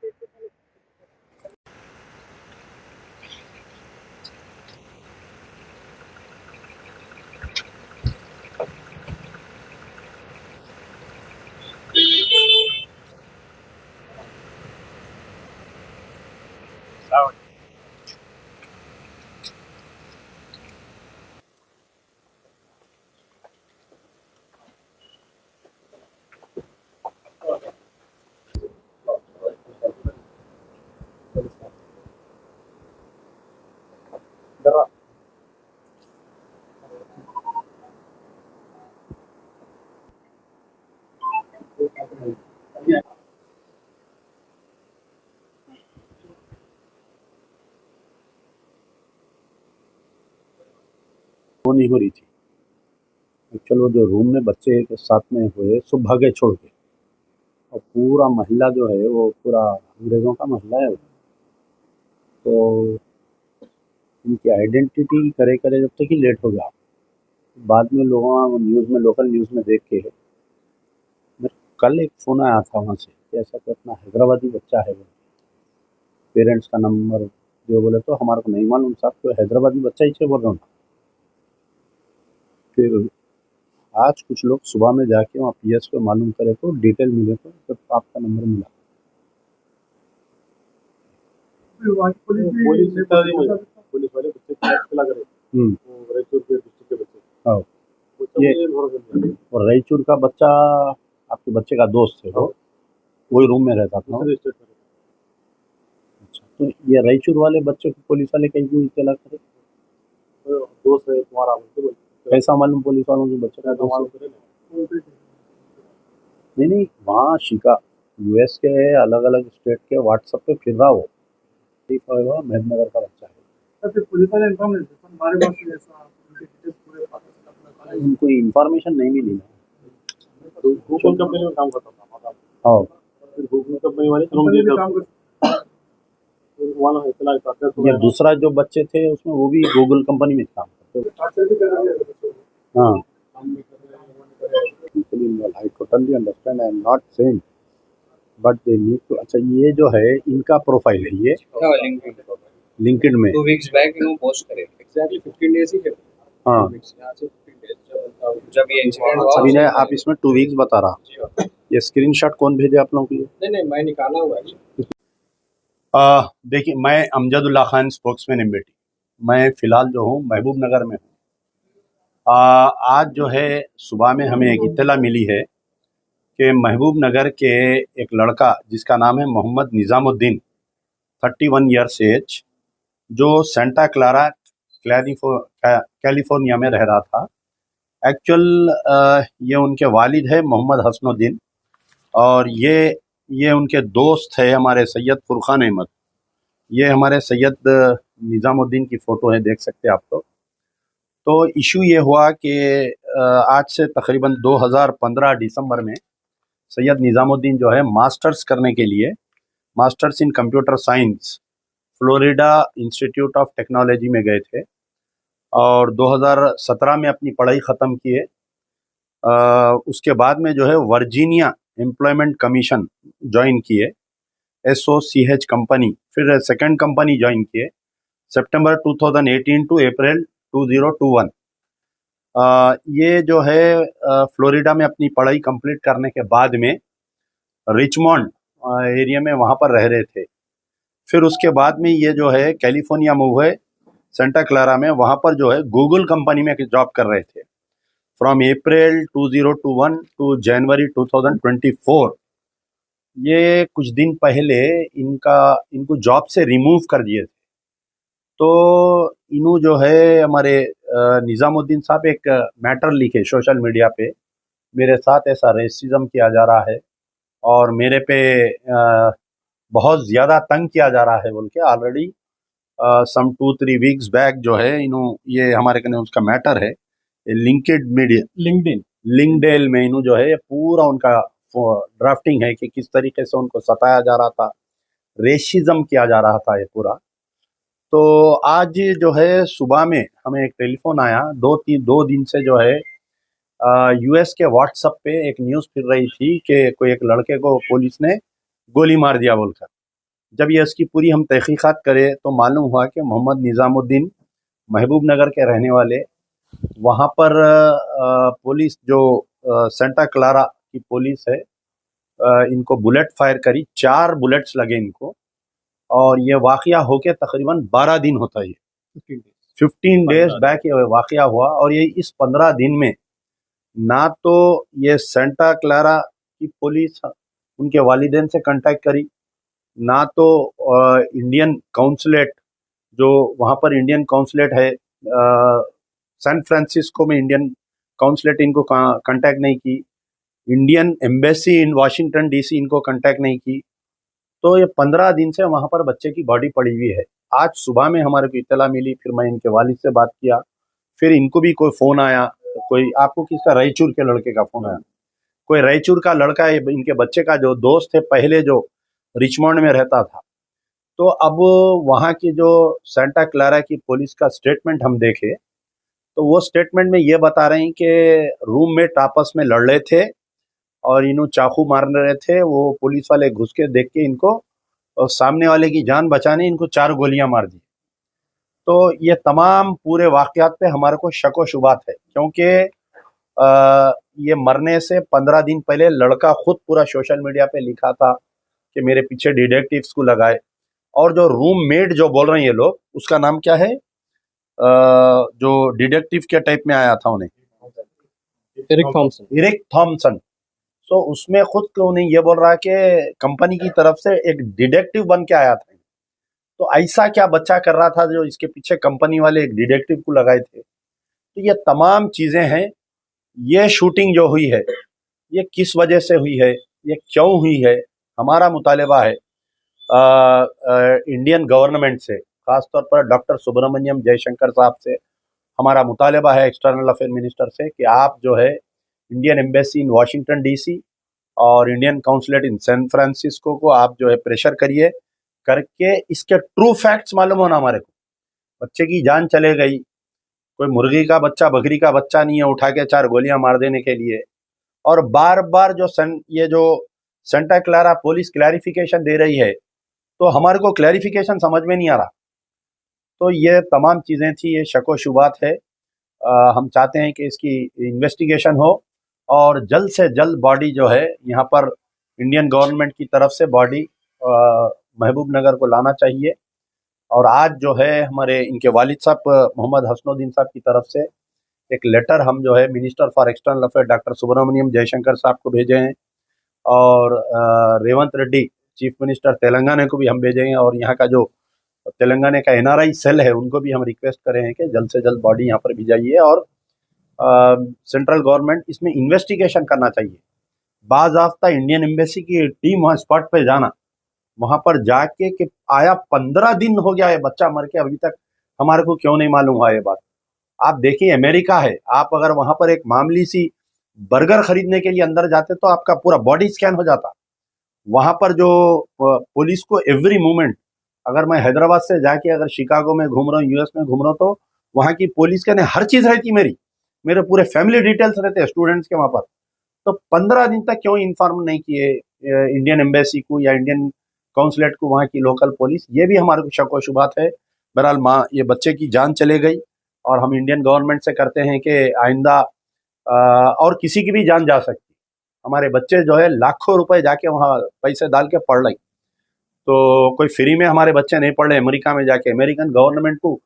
शो नहीं हो रही थी। एक्चुअल वो जो रूम में बच्चे के साथ में हुए सो भागे छोड़ के, और पूरा महिला जो है वो पूरा अंग्रेज़ों का महिला है। तो इनकी आइडेंटिटी करे जब तक ही लेट हो गया। बाद में लोगों न्यूज़ में, लोकल न्यूज़ में देख के मेरे कल एक फ़ोन आया था वहाँ से कि ऐसा तो अपना हैदराबादी बच्चा है, वो पेरेंट्स का नंबर जो बोले तो हमारे को नहीं मालूम साहब, तो हैदराबादी बच्चा ही से बोल रहा हूँ। फिर आज कुछ लोग सुबह में जाके वहाँ पीएस पे मालूम करे तो डिटेल मिले तो आपका नंबर मिला।
पुलिस वाले बच्चे चला करे रायचूर के डिस्ट्रिक्ट के बच्चे।
हाँ, ये और रायचूर का बच्चा आपके बच्चे का दोस्त है, वो वही रूम में रहता था। अच्छा, तो ये रायचूर वाले बच्चे को पुलिस वाले कहीं क्यों चला करे?
दोस्त है तुम्हारा,
कैसा मालूम पुलिस वालों के बच्चे का दोस्त? नहीं, वहाँ शिका यूएस के अलग अलग स्टेट के व्हाट्सएप पे फिर रहा हो, ठीक है, मेहदनगर का बच्चा है।
पुलिस वाले इन्फॉर्म नहीं थे, हमारे पास ऐसा
उनको इन्फॉर्मेशन नहीं मिली ना।
तो गूगल कंपनी में काम करता था।
हाँ,
फिर गूगल कंपनी वाले काम करते वाला इतना करते।
ये दूसरा जो बच्चे थे उसमें वो भी गूगल कंपनी में काम करते। हाँ, I totally understand, I am not saying but they need to. अच्छा, ये जो है इनका प्रोफाइल है, ये लिंक्डइन में
2 वीक्स बैक इन्होंने पोस्ट करे, एग्जैक्टली 15 डेज ही थे।
हाँ,
यहाँ से 15 डेज जब ये इंसिडेंट हुआ।
अभी ने आप इसमें 2 वीक्स बता रहा। ये स्क्रीनशॉट कौन भेजे आप लोगों को?
नहीं मैं निकाला हुआ है।
देखिए, मैं अमजदुल्ला खान, स्पोक्समैन एमबीटी। मैं फ़िलहाल जो हूँ महबूब नगर में हूँ। आज जो है सुबह में हमें एक इत्तला मिली है कि महबूब नगर के एक लड़का जिसका नाम है मोहम्मद निज़ामुद्दीन, 31 ईयर्स एज, जो सेंटा क्लारा कैलिफोर्निया में रह रहा था। एक्चुअल ये उनके वालिद है मोहम्मद हसनुद्दीन, और ये उनके दोस्त है हमारे सैयद फुरखान अहमद। ये हमारे सैयद निज़ामुद्दीन की फ़ोटो है, देख सकते हैं आप लोग। तो इशू ये हुआ कि आज से तकरीबन 2015 दिसंबर में सैयद निज़ामुद्दीन जो है मास्टर्स करने के लिए, masters in computer science, Florida institute of technology में गए थे, और 2017 में अपनी पढ़ाई ख़त्म किए। उसके बाद में जो है वर्जीनिया एम्प्लॉयमेंट कमीशन ज्वाइन किए, SOCH कंपनी, फिर सेकंड कंपनी ज्वाइन किए सितंबर 2018 टू अप्रैल 2021। ये जो है फ्लोरिडा में अपनी पढ़ाई कंप्लीट करने के बाद में रिचमॉन्ड एरिया में वहाँ पर रह रहे थे। फिर उसके बाद में ये जो है कैलिफोर्निया मूव हुए, सेंटा क्लारा में, वहाँ पर जो है गूगल कंपनी में जॉब कर रहे थे फ्रॉम अप्रैल 2021 टू जनवरी 2024। ये कुछ दिन पहले इनको जॉब से रिमूव कर दिए थे। तो इन्हों जो है हमारे निज़ामुद्दीन साहब एक मैटर लिखे सोशल मीडिया पे, मेरे साथ ऐसा रेसिज्म किया जा रहा है और मेरे पे बहुत ज़्यादा तंग किया जा रहा है बोल के। ऑलरेडी सम 2-3 वीक्स बैक जो है ये हमारे कने उसका मैटर है, लिंक्डइन में इन्हों जो है ये पूरा उनका ड्राफ्टिंग है कि किस तरीके से उनको सताया जा रहा था, रेसिज्म किया जा रहा था ये पूरा। तो आज जो है सुबह में हमें एक टेलीफोन आया, 2 दिन से जो है यूएस के व्हाट्सएप पे एक न्यूज़ फिर रही थी कि कोई एक लड़के को पुलिस ने गोली मार दिया बोलकर। जब ये इसकी पूरी हम तहकीकात करें तो मालूम हुआ कि मोहम्मद निज़ामुद्दीन महबूब नगर के रहने वाले, वहाँ पर पुलिस जो सेंटा क्लारा की पुलिस है, इनको बुलेट फायर करी, 4 बुलेट्स लगे इनको, और ये वाक़या होके तकरीबन 12 दिन होता है, 15 डेज बैक ये वाक़या हुआ। और ये इस 15 दिन में ना तो ये सेंटा क्लारा की पुलिस उनके वालिदैन से कांटेक्ट करी, ना तो इंडियन काउंसलेट, जो वहाँ पर इंडियन काउंसलेट है सैन फ्रांसिस्को में, इंडियन काउंसलेट इनको कांटेक्ट नहीं की, Indian embassy in Washington DC इनको कांटेक्ट नहीं की। तो ये 15 दिन से वहाँ पर बच्चे की बॉडी पड़ी हुई है। आज सुबह में हमारे को इत्तला मिली, फिर मैं इनके वालिद से बात किया, फिर इनको भी कोई फोन आया, कोई आपको किसका, रायचूर के लड़के का फोन आया, कोई रायचूर का लड़का इनके बच्चे का जो दोस्त है पहले जो रिचमंड में रहता था। तो अब वहाँ की जो सेंटा क्लारा की पुलिस का स्टेटमेंट हम देखे तो वो स्टेटमेंट में ये बता रहे हैं कि रूममेट आपस में लड़ रहे थे और इन्हों चाकू मार रहे थे। वो पुलिस वाले घुस के देख के इनको और सामने वाले की जान बचाने इनको 4 गोलियां मार दी। तो ये तमाम पूरे वाकयात पे हमारे को शक व शुबात है, क्योंकि ये मरने से 15 दिन पहले लड़का खुद पूरा सोशल मीडिया पे लिखा था कि मेरे पीछे डिटेक्टिव्स को लगाए। और जो रूममेट जो बोल रहे हैं ये लोग, उसका नाम क्या है, जो डिटेक्टिव के टाइप में आया था उन्हें, इरिक थॉमसन। तो उसमें खुद को उन्हें ये बोल रहा कि कंपनी की तरफ से एक डिटेक्टिव बन के आया था। तो ऐसा क्या बच्चा कर रहा था जो इसके पीछे कंपनी वाले एक डिटेक्टिव को लगाए थे। तो ये तमाम चीजें हैं। ये शूटिंग जो हुई है ये किस वजह से हुई है, ये क्यों हुई है, हमारा मुतालबा है इंडियन गवर्नमेंट से, खासतौर पर डॉक्टर सुब्रमण्यम जयशंकर साहब से हमारा मुतालबा है, एक्सटर्नल अफेयर मिनिस्टर से, कि आप जो है Indian embassy in Washington DC और Indian consulate in San Francisco को आप जो है प्रेशर करिए, करके इसके ट्रू फैक्ट्स मालूम होना हमारे को। बच्चे की जान चले गई, कोई मुर्गी का बच्चा बकरी का बच्चा नहीं है उठा के 4 गोलियां मार देने के लिए। और बार बार ये जो सेंटा क्लारा पुलिस क्लैरिफिकेशन दे रही है तो हमारे को क्लैरिफिकेशन समझ में नहीं आ रहा। तो ये तमाम चीज़ें थी, ये शक व शुबात है। हम चाहते हैं कि इसकी इन्वेस्टिगेशन हो और जल्द से जल्द बॉडी जो है यहाँ पर इंडियन गवर्नमेंट की तरफ से बॉडी महबूब नगर को लाना चाहिए। और आज जो है हमारे इनके वालिद साहब मोहम्मद हसनुद्दीन साहब की तरफ से एक लेटर हम जो है minister for external affair doctor Subrahmanyam Jaishankar साहब को भेजे हैं और रेवंत रेड्डी चीफ मिनिस्टर तेलंगाना को भी हम भेजे हैं। और यहाँ का जो तेलंगाना का एनआरआई सेल है उनको भी हम रिक्वेस्ट करें हैं कि जल्द से जल्द बॉडी यहाँ पर भिजाइए और सेंट्रल गवर्नमेंट इसमें इन्वेस्टिगेशन करना चाहिए। बाज़ाफ्ता इंडियन एम्बेसी की टीम वहाँ स्पॉट पे जाना, वहाँ पर जाके कि आया 15 दिन हो गया है बच्चा मर के, अभी तक हमारे को क्यों नहीं मालूम हुआ ये बात। आप देखिए अमेरिका है, आप अगर वहाँ पर एक मामूली सी बर्गर खरीदने के लिए अंदर जाते तो आपका पूरा बॉडी स्कैन हो जाता। वहाँ पर जो पुलिस को एवरी मोमेंट, अगर मैं हैदराबाद से जाके अगर शिकागो में घूम रहा हूँ, यूएस में घूम रहा हूँ, तो वहाँ की पुलिस के हर चीज़ रहती, मेरे पूरे फैमिली डिटेल्स रहते हैं स्टूडेंट्स के वहाँ पर। तो 15 दिन तक क्यों इन्फॉर्म नहीं किए इंडियन एम्बेसी को या इंडियन काउंसलेट को, वहाँ की लोकल पुलिस, ये भी हमारे को शक व शुबात है। बहरहाल ये बच्चे की जान चले गई और हम इंडियन गवर्नमेंट से करते हैं कि आइंदा और किसी की भी जान जा सकती। हमारे बच्चे जो है लाखों रुपए जाके वहाँ पैसे डाल के पढ़ रहे, तो कोई फ्री में हमारे बच्चे नहीं पढ़ रहे। अमेरिका में जाके अमेरिकन गवर्नमेंट को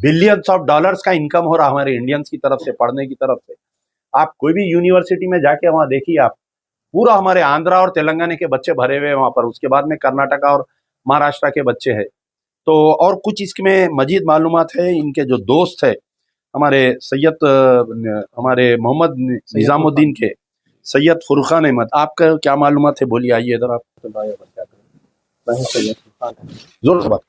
बिलियंस ऑफ डॉलर्स का इनकम हो रहा हमारे इंडियंस की तरफ से, पढ़ने की तरफ से। आप कोई भी यूनिवर्सिटी में जाके वहाँ देखिए, आप पूरा हमारे आंध्रा और तेलंगाना के बच्चे भरे हुए हैं वहाँ पर, उसके बाद में कर्नाटका और महाराष्ट्र के बच्चे हैं। तो और कुछ इसमें मजीद मालूमात है। इनके जो दोस्त है हमारे हमारे मोहम्मद निजामुद्दीन के सैयद फुरखान अहमद, आपका क्या मालूमात है, बोलिए, आइए इधर। आप
मैं हूँ सैयद फुरखान अहमद।
जोर से बात।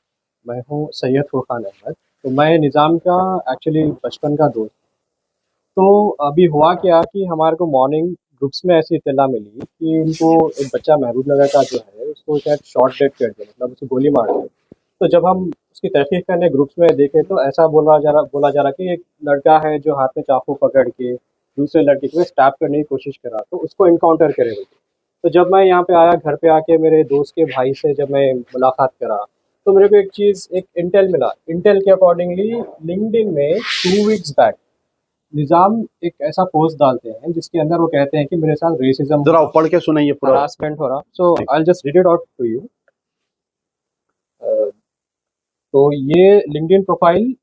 मैं हूँ सैयद फुरखान अहमद। तो मैं निज़ाम का एक्चुअली बचपन का दोस्त। तो अभी हुआ क्या कि हमारे को मॉर्निंग ग्रुप्स में ऐसी इत्तला मिली कि उनको एक बच्चा महबूब नगर का जो है उसको शायद शॉर्ट डेड कर दिया, मतलब उसको गोली मार दी। तो जब हम उसकी तहकीक करने ग्रुप्स में देखे तो ऐसा बोला जा रहा कि एक लड़का है जो हाथ में चाकू पकड़ के दूसरे लड़के को स्टैप करने की कोशिश करा, तो उसको इनकाउंटर करे हुए। तो जब मैं यहाँ पे आया, घर पे आके मेरे दोस्त के भाई से जब मैं मुलाकात करा तो मेरे को एक इंटेल मिला। इंटेल के अकॉर्डिंगली लिंक्डइन में 2 वीक्स बैक निज़ाम एक ऐसा पोस्ट डालते हैं जिसके अंदर वो कहते हैं कि मेरे साथ रेसिज्म,
जरा पढ़ के सुनाइए पूरा,
हरासमेंट हो रहा। So I will just read it out to you. तो ये लिंक्डइन प्रोफाइल,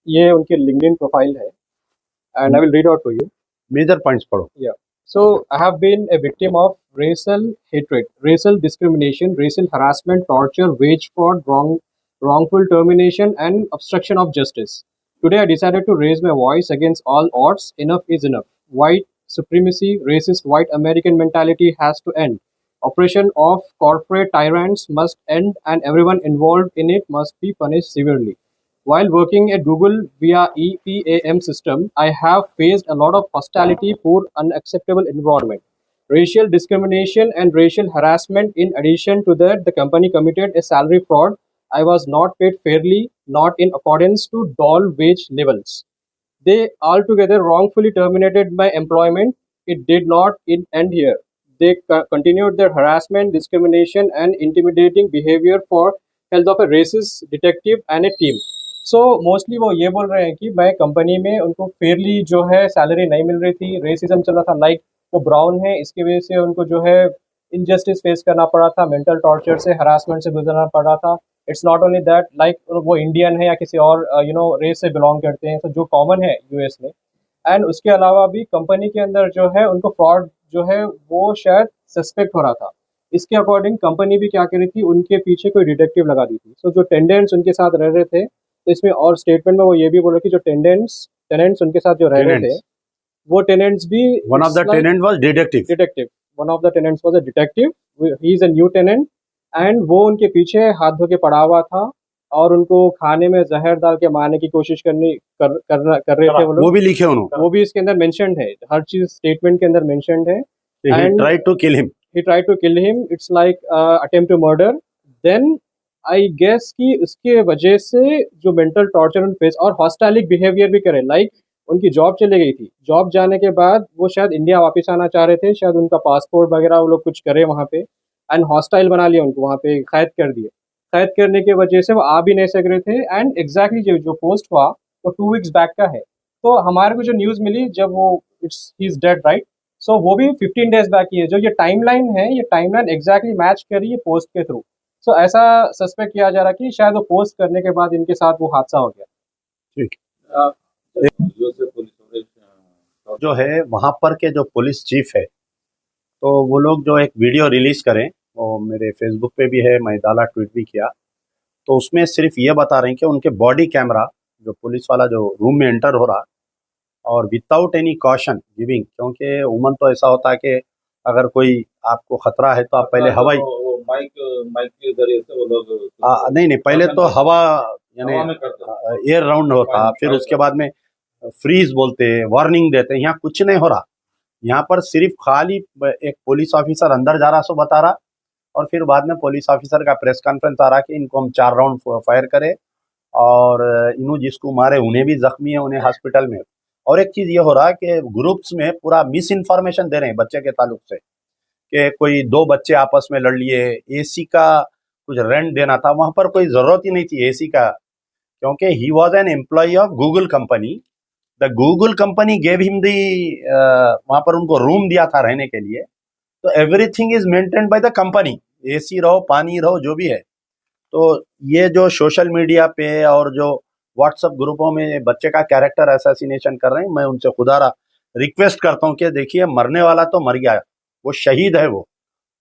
ये उनकी लिंक्डइन प्रोफाइल है and I will read out to you.
Major points पढ़ो।
या So I have been a victim of racial hatred, racial discrimination, racial harassment, torture, wage fraud, wrongful termination, and obstruction of justice. Today I decided to raise my voice against all odds. Enough is enough. White supremacy, racist white American mentality has to end. Oppression of corporate tyrants must end and everyone involved in it must be punished severely. While working at Google via EPAM system, I have faced a lot of hostility for unacceptable environment, racial discrimination and racial harassment. In addition to that, the company committed a salary fraud. I was not paid fairly, not in accordance to DOL wage levels. They altogether wrongfully terminated my employment. It did not end here. They continued their harassment, discrimination, and intimidating behavior for health of a racist detective and a team. So mostly वो ये बोल रहे हैं कि मैं company में उनको Fairlie जो है सैलरी नहीं मिल रही थी, रेसिज्म चल रहा था, लाइक वो ब्राउन है इसकी वजह से उनको जो है इनजस्टिस फेस करना पड़ा था, मेंटल टॉर्चर से, हरासमेंट से गुजरना पड़ा था. It's not only that, like वो इंडियन है या किसी और रेस से बिलोंग करते हैं, तो जो कॉमन है यूएस में. एंड उसके अलावा भी कंपनी के अंदर जो है उनको फ्रॉड जो है वो शायद सस्पेक्ट हो रहा था. इसके अकॉर्डिंग कंपनी भी क्या करी थी, उनके पीछे कोई डिटेक्टिव लगा दी थी. सो जो टेंडेंट्स उनके साथ रह रहे थे, तो इसमें और स्टेटमेंट में वो ये भी बोल रहे कि जो टेनेंट्स उनके साथ जो रह रहे थे, वो टेनेंट्स भी
one of the tenant was detective.
One of the tenants was a detective. He is a new tenant and वो उनके पीछे हाथ धो के पड़ा हुआ था और उनको खाने में जहर डाल के मारने की कोशिश कर रहे थे वो लोग.
वो भी लिखे उन्होंने.
वो भी इसके अंदर मेंशन्ड है, हर चीज स्टेटमेंट के अंदर मेंशन्ड है.
He tried to kill him.
He tried to kill him. It's like attempt to murder. Then I guess कि उसके वजह से जो मेंटल टॉर्चर उन फेस और हॉस्टाइलिक बिहेवियर भी करे, लाइक उनकी जॉब चली गई थी, जॉब जाने के बाद वो शायद इंडिया वापस आना चाह रहे थे, शायद उनका पासपोर्ट वगैरह वो लोग कुछ करे वहाँ पे, एंड हॉस्टाइल बना लिया उनको, वहाँ पे कैद कर दिए. कैद करने की वजह से वो आ भी नहीं सक रहे थे. एंड एग्जैक्टली जो पोस्ट हुआ वो 2 वीक्स बैक का है. तो हमारे को जो न्यूज़ मिली जब वो ही इज डेड राइट, सो वो भी 15 डेज बैक की है. जो ये टाइमलाइन है, ये टाइमलाइन एग्जैक्टली मैच करी है पोस्ट के थ्रू. सो ऐसा सस्पेक्ट किया जा रहा कि शायद वो पोस्ट करने के बाद इनके साथ वो हादसा हो गया.
ठीक. जो है वहां पर के जो पुलिस चीफ है, तो वो लोग जो एक वीडियो रिलीज करें, वो मेरे फेसबुक पे भी है, मैं डाला, ट्वीट भी किया, तो उसमें सिर्फ ये बता रहे हैं कि उनके बॉडी कैमरा जो पुलिस वाला जो रूम में एंटर हो रहा और विदाउट एनी कॉशन गिविंग, क्योंकि उमन तो ऐसा होता है कि अगर कोई आपको खतरा है तो आप पहले हवाई
माइक के जरिए से वो लोग
नहीं पहले तो हवा यानी एयर राउंड होता, फिर उसके बाद में फ्रीज बोलते, वार्निंग देते. यहाँ कुछ नहीं हो रहा. यहाँ पर सिर्फ खाली एक पुलिस ऑफिसर अंदर जा रहा सो बता रहा, और फिर बाद में पुलिस ऑफिसर का प्रेस कॉन्फ्रेंस आ रहा कि इनको हम 4 राउंड फायर करें और इन्हों जिसको मारे उन्हें भी जख्मी है, उन्हें हॉस्पिटल में. और एक चीज़ ये हो रहा है कि ग्रुप्स में पूरा मिस इन्फॉर्मेशन दे रहे हैं बच्चे के ताल्लुक से, कि कोई 2 बच्चे आपस में लड़ लिए, एसी का कुछ रेंट देना था, वहाँ पर कोई ज़रूरत ही नहीं थी एसी का, क्योंकि he was an employ of Google company. The Google company gave him the, वहाँ पर उनको रूम दिया था रहने के लिए. तो everything is maintained by the company, AC रहो, पानी रहो, जो भी है. तो ये जो सोशल मीडिया पे और जो व्हाट्सएप ग्रुपों में बच्चे का कैरेक्टर असैसिनेशन कर रहे हैं, मैं उनसे खुदारा रिक्वेस्ट करता हूँ कि देखिए, मरने वाला तो मर गया, वो शहीद है, वो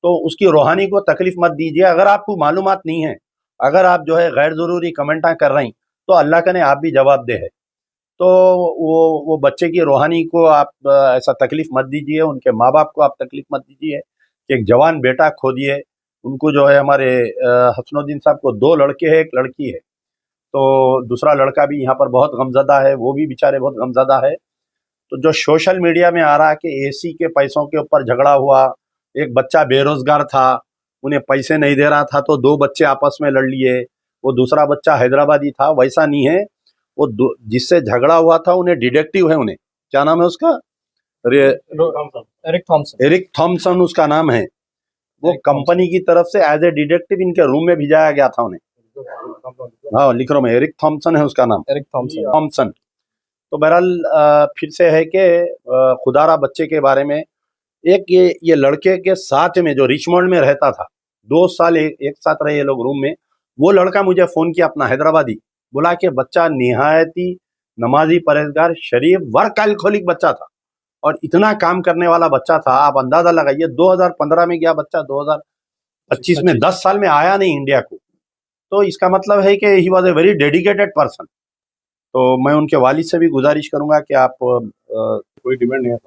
तो उसकी रूहानी को तकलीफ मत दीजिए. अगर आपको मालूमात नहीं है, अगर आप जो है गैर ज़रूरी कमेंटा कर रही, तो अल्लाह करे आप भी जवाब दे है. तो वो बच्चे की रूहानी को आप ऐसा तकलीफ मत दीजिए, उनके माँ बाप को आप तकलीफ मत दीजिए कि एक जवान बेटा खो दिए. उनको जो है हमारे हसनुद्दीन साहब को 2 लड़के हैं, एक लड़की है, तो दूसरा लड़का भी यहाँ पर बहुत गमज़दा है, वो भी बेचारे बहुत गमज़दा है. तो जो सोशल मीडिया में आ रहा है कि एसी के पैसों के ऊपर झगड़ा हुआ, एक बच्चा बेरोजगार था, उन्हें पैसे नहीं दे रहा था, तो 2 बच्चे आपस में लड़ लिए, वो दूसरा बच्चा हैदराबादी था. वैसा नहीं है, वो जिससे झगड़ा हुआ था उन्हें डिटेक्टिव है, उन्हें क्या नाम है उसका, एरिक थॉमसन उसका नाम है. वो कंपनी की तरफ से एज ए डिटेक्टिव इनके रूम में भिजाया गया था उन्हें. हाँ, लिख रहा हूँ मैं, एरिक थॉमसन है उसका नाम,
एरिक
थॉमसन. तो बहरहाल फिर से है कि खुदारा बच्चे के बारे में, एक ये लड़के के साथ में जो रिचमंड में रहता था, 2 साल एक साथ रहे ये लोग रूम में, वो लड़का मुझे फ़ोन किया, अपना हैदराबादी, बोला कि बच्चा निहायती नमाजी, परहेजगार, शरीफ, वर्क अल्कोहलिक बच्चा था और इतना काम करने वाला बच्चा था. आप अंदाज़ा लगाइए, 2015 में गया बच्चा, 2025 में 10 साल में आया नहीं इंडिया को. तो इसका मतलब है कि he was a very dedicated person. तो मैं उनके वालिद से भी गुजारिश करूंगा कि आप कोई डिमांड नहीं है,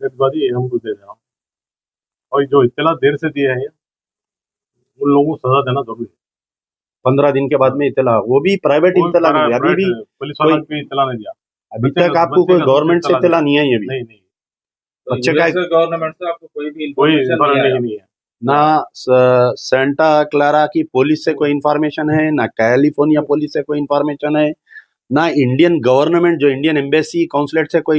डेड बॉडी हमको दे देना, और जो इत्तला देर से दिए हैं उन लोगों को सजा देना जरूरी है.
15 दिन के बाद में इतला, वो भी प्राइवेट इतला नहीं, अभी भी
पुलिस वाला भी इतला नहीं दिया।
अभी तक आपको कोई गवर्नमेंट से इतला नहीं है। ये भी
नहीं नहीं
बच्चे का
गवर्नमेंट से आपको कोई भी
कोई
इंफॉर्मेशन
नहीं है।
ना सेंटा क्लारा की पुलिस से कोई इंफॉर्मेशन है, ना कैलिफोर्निया पुलिस से कोई इंफॉर्मेशन है, ना इंडियन गवर्नमेंट जो इंडियन एम्बेसी काउंसलेट से कोई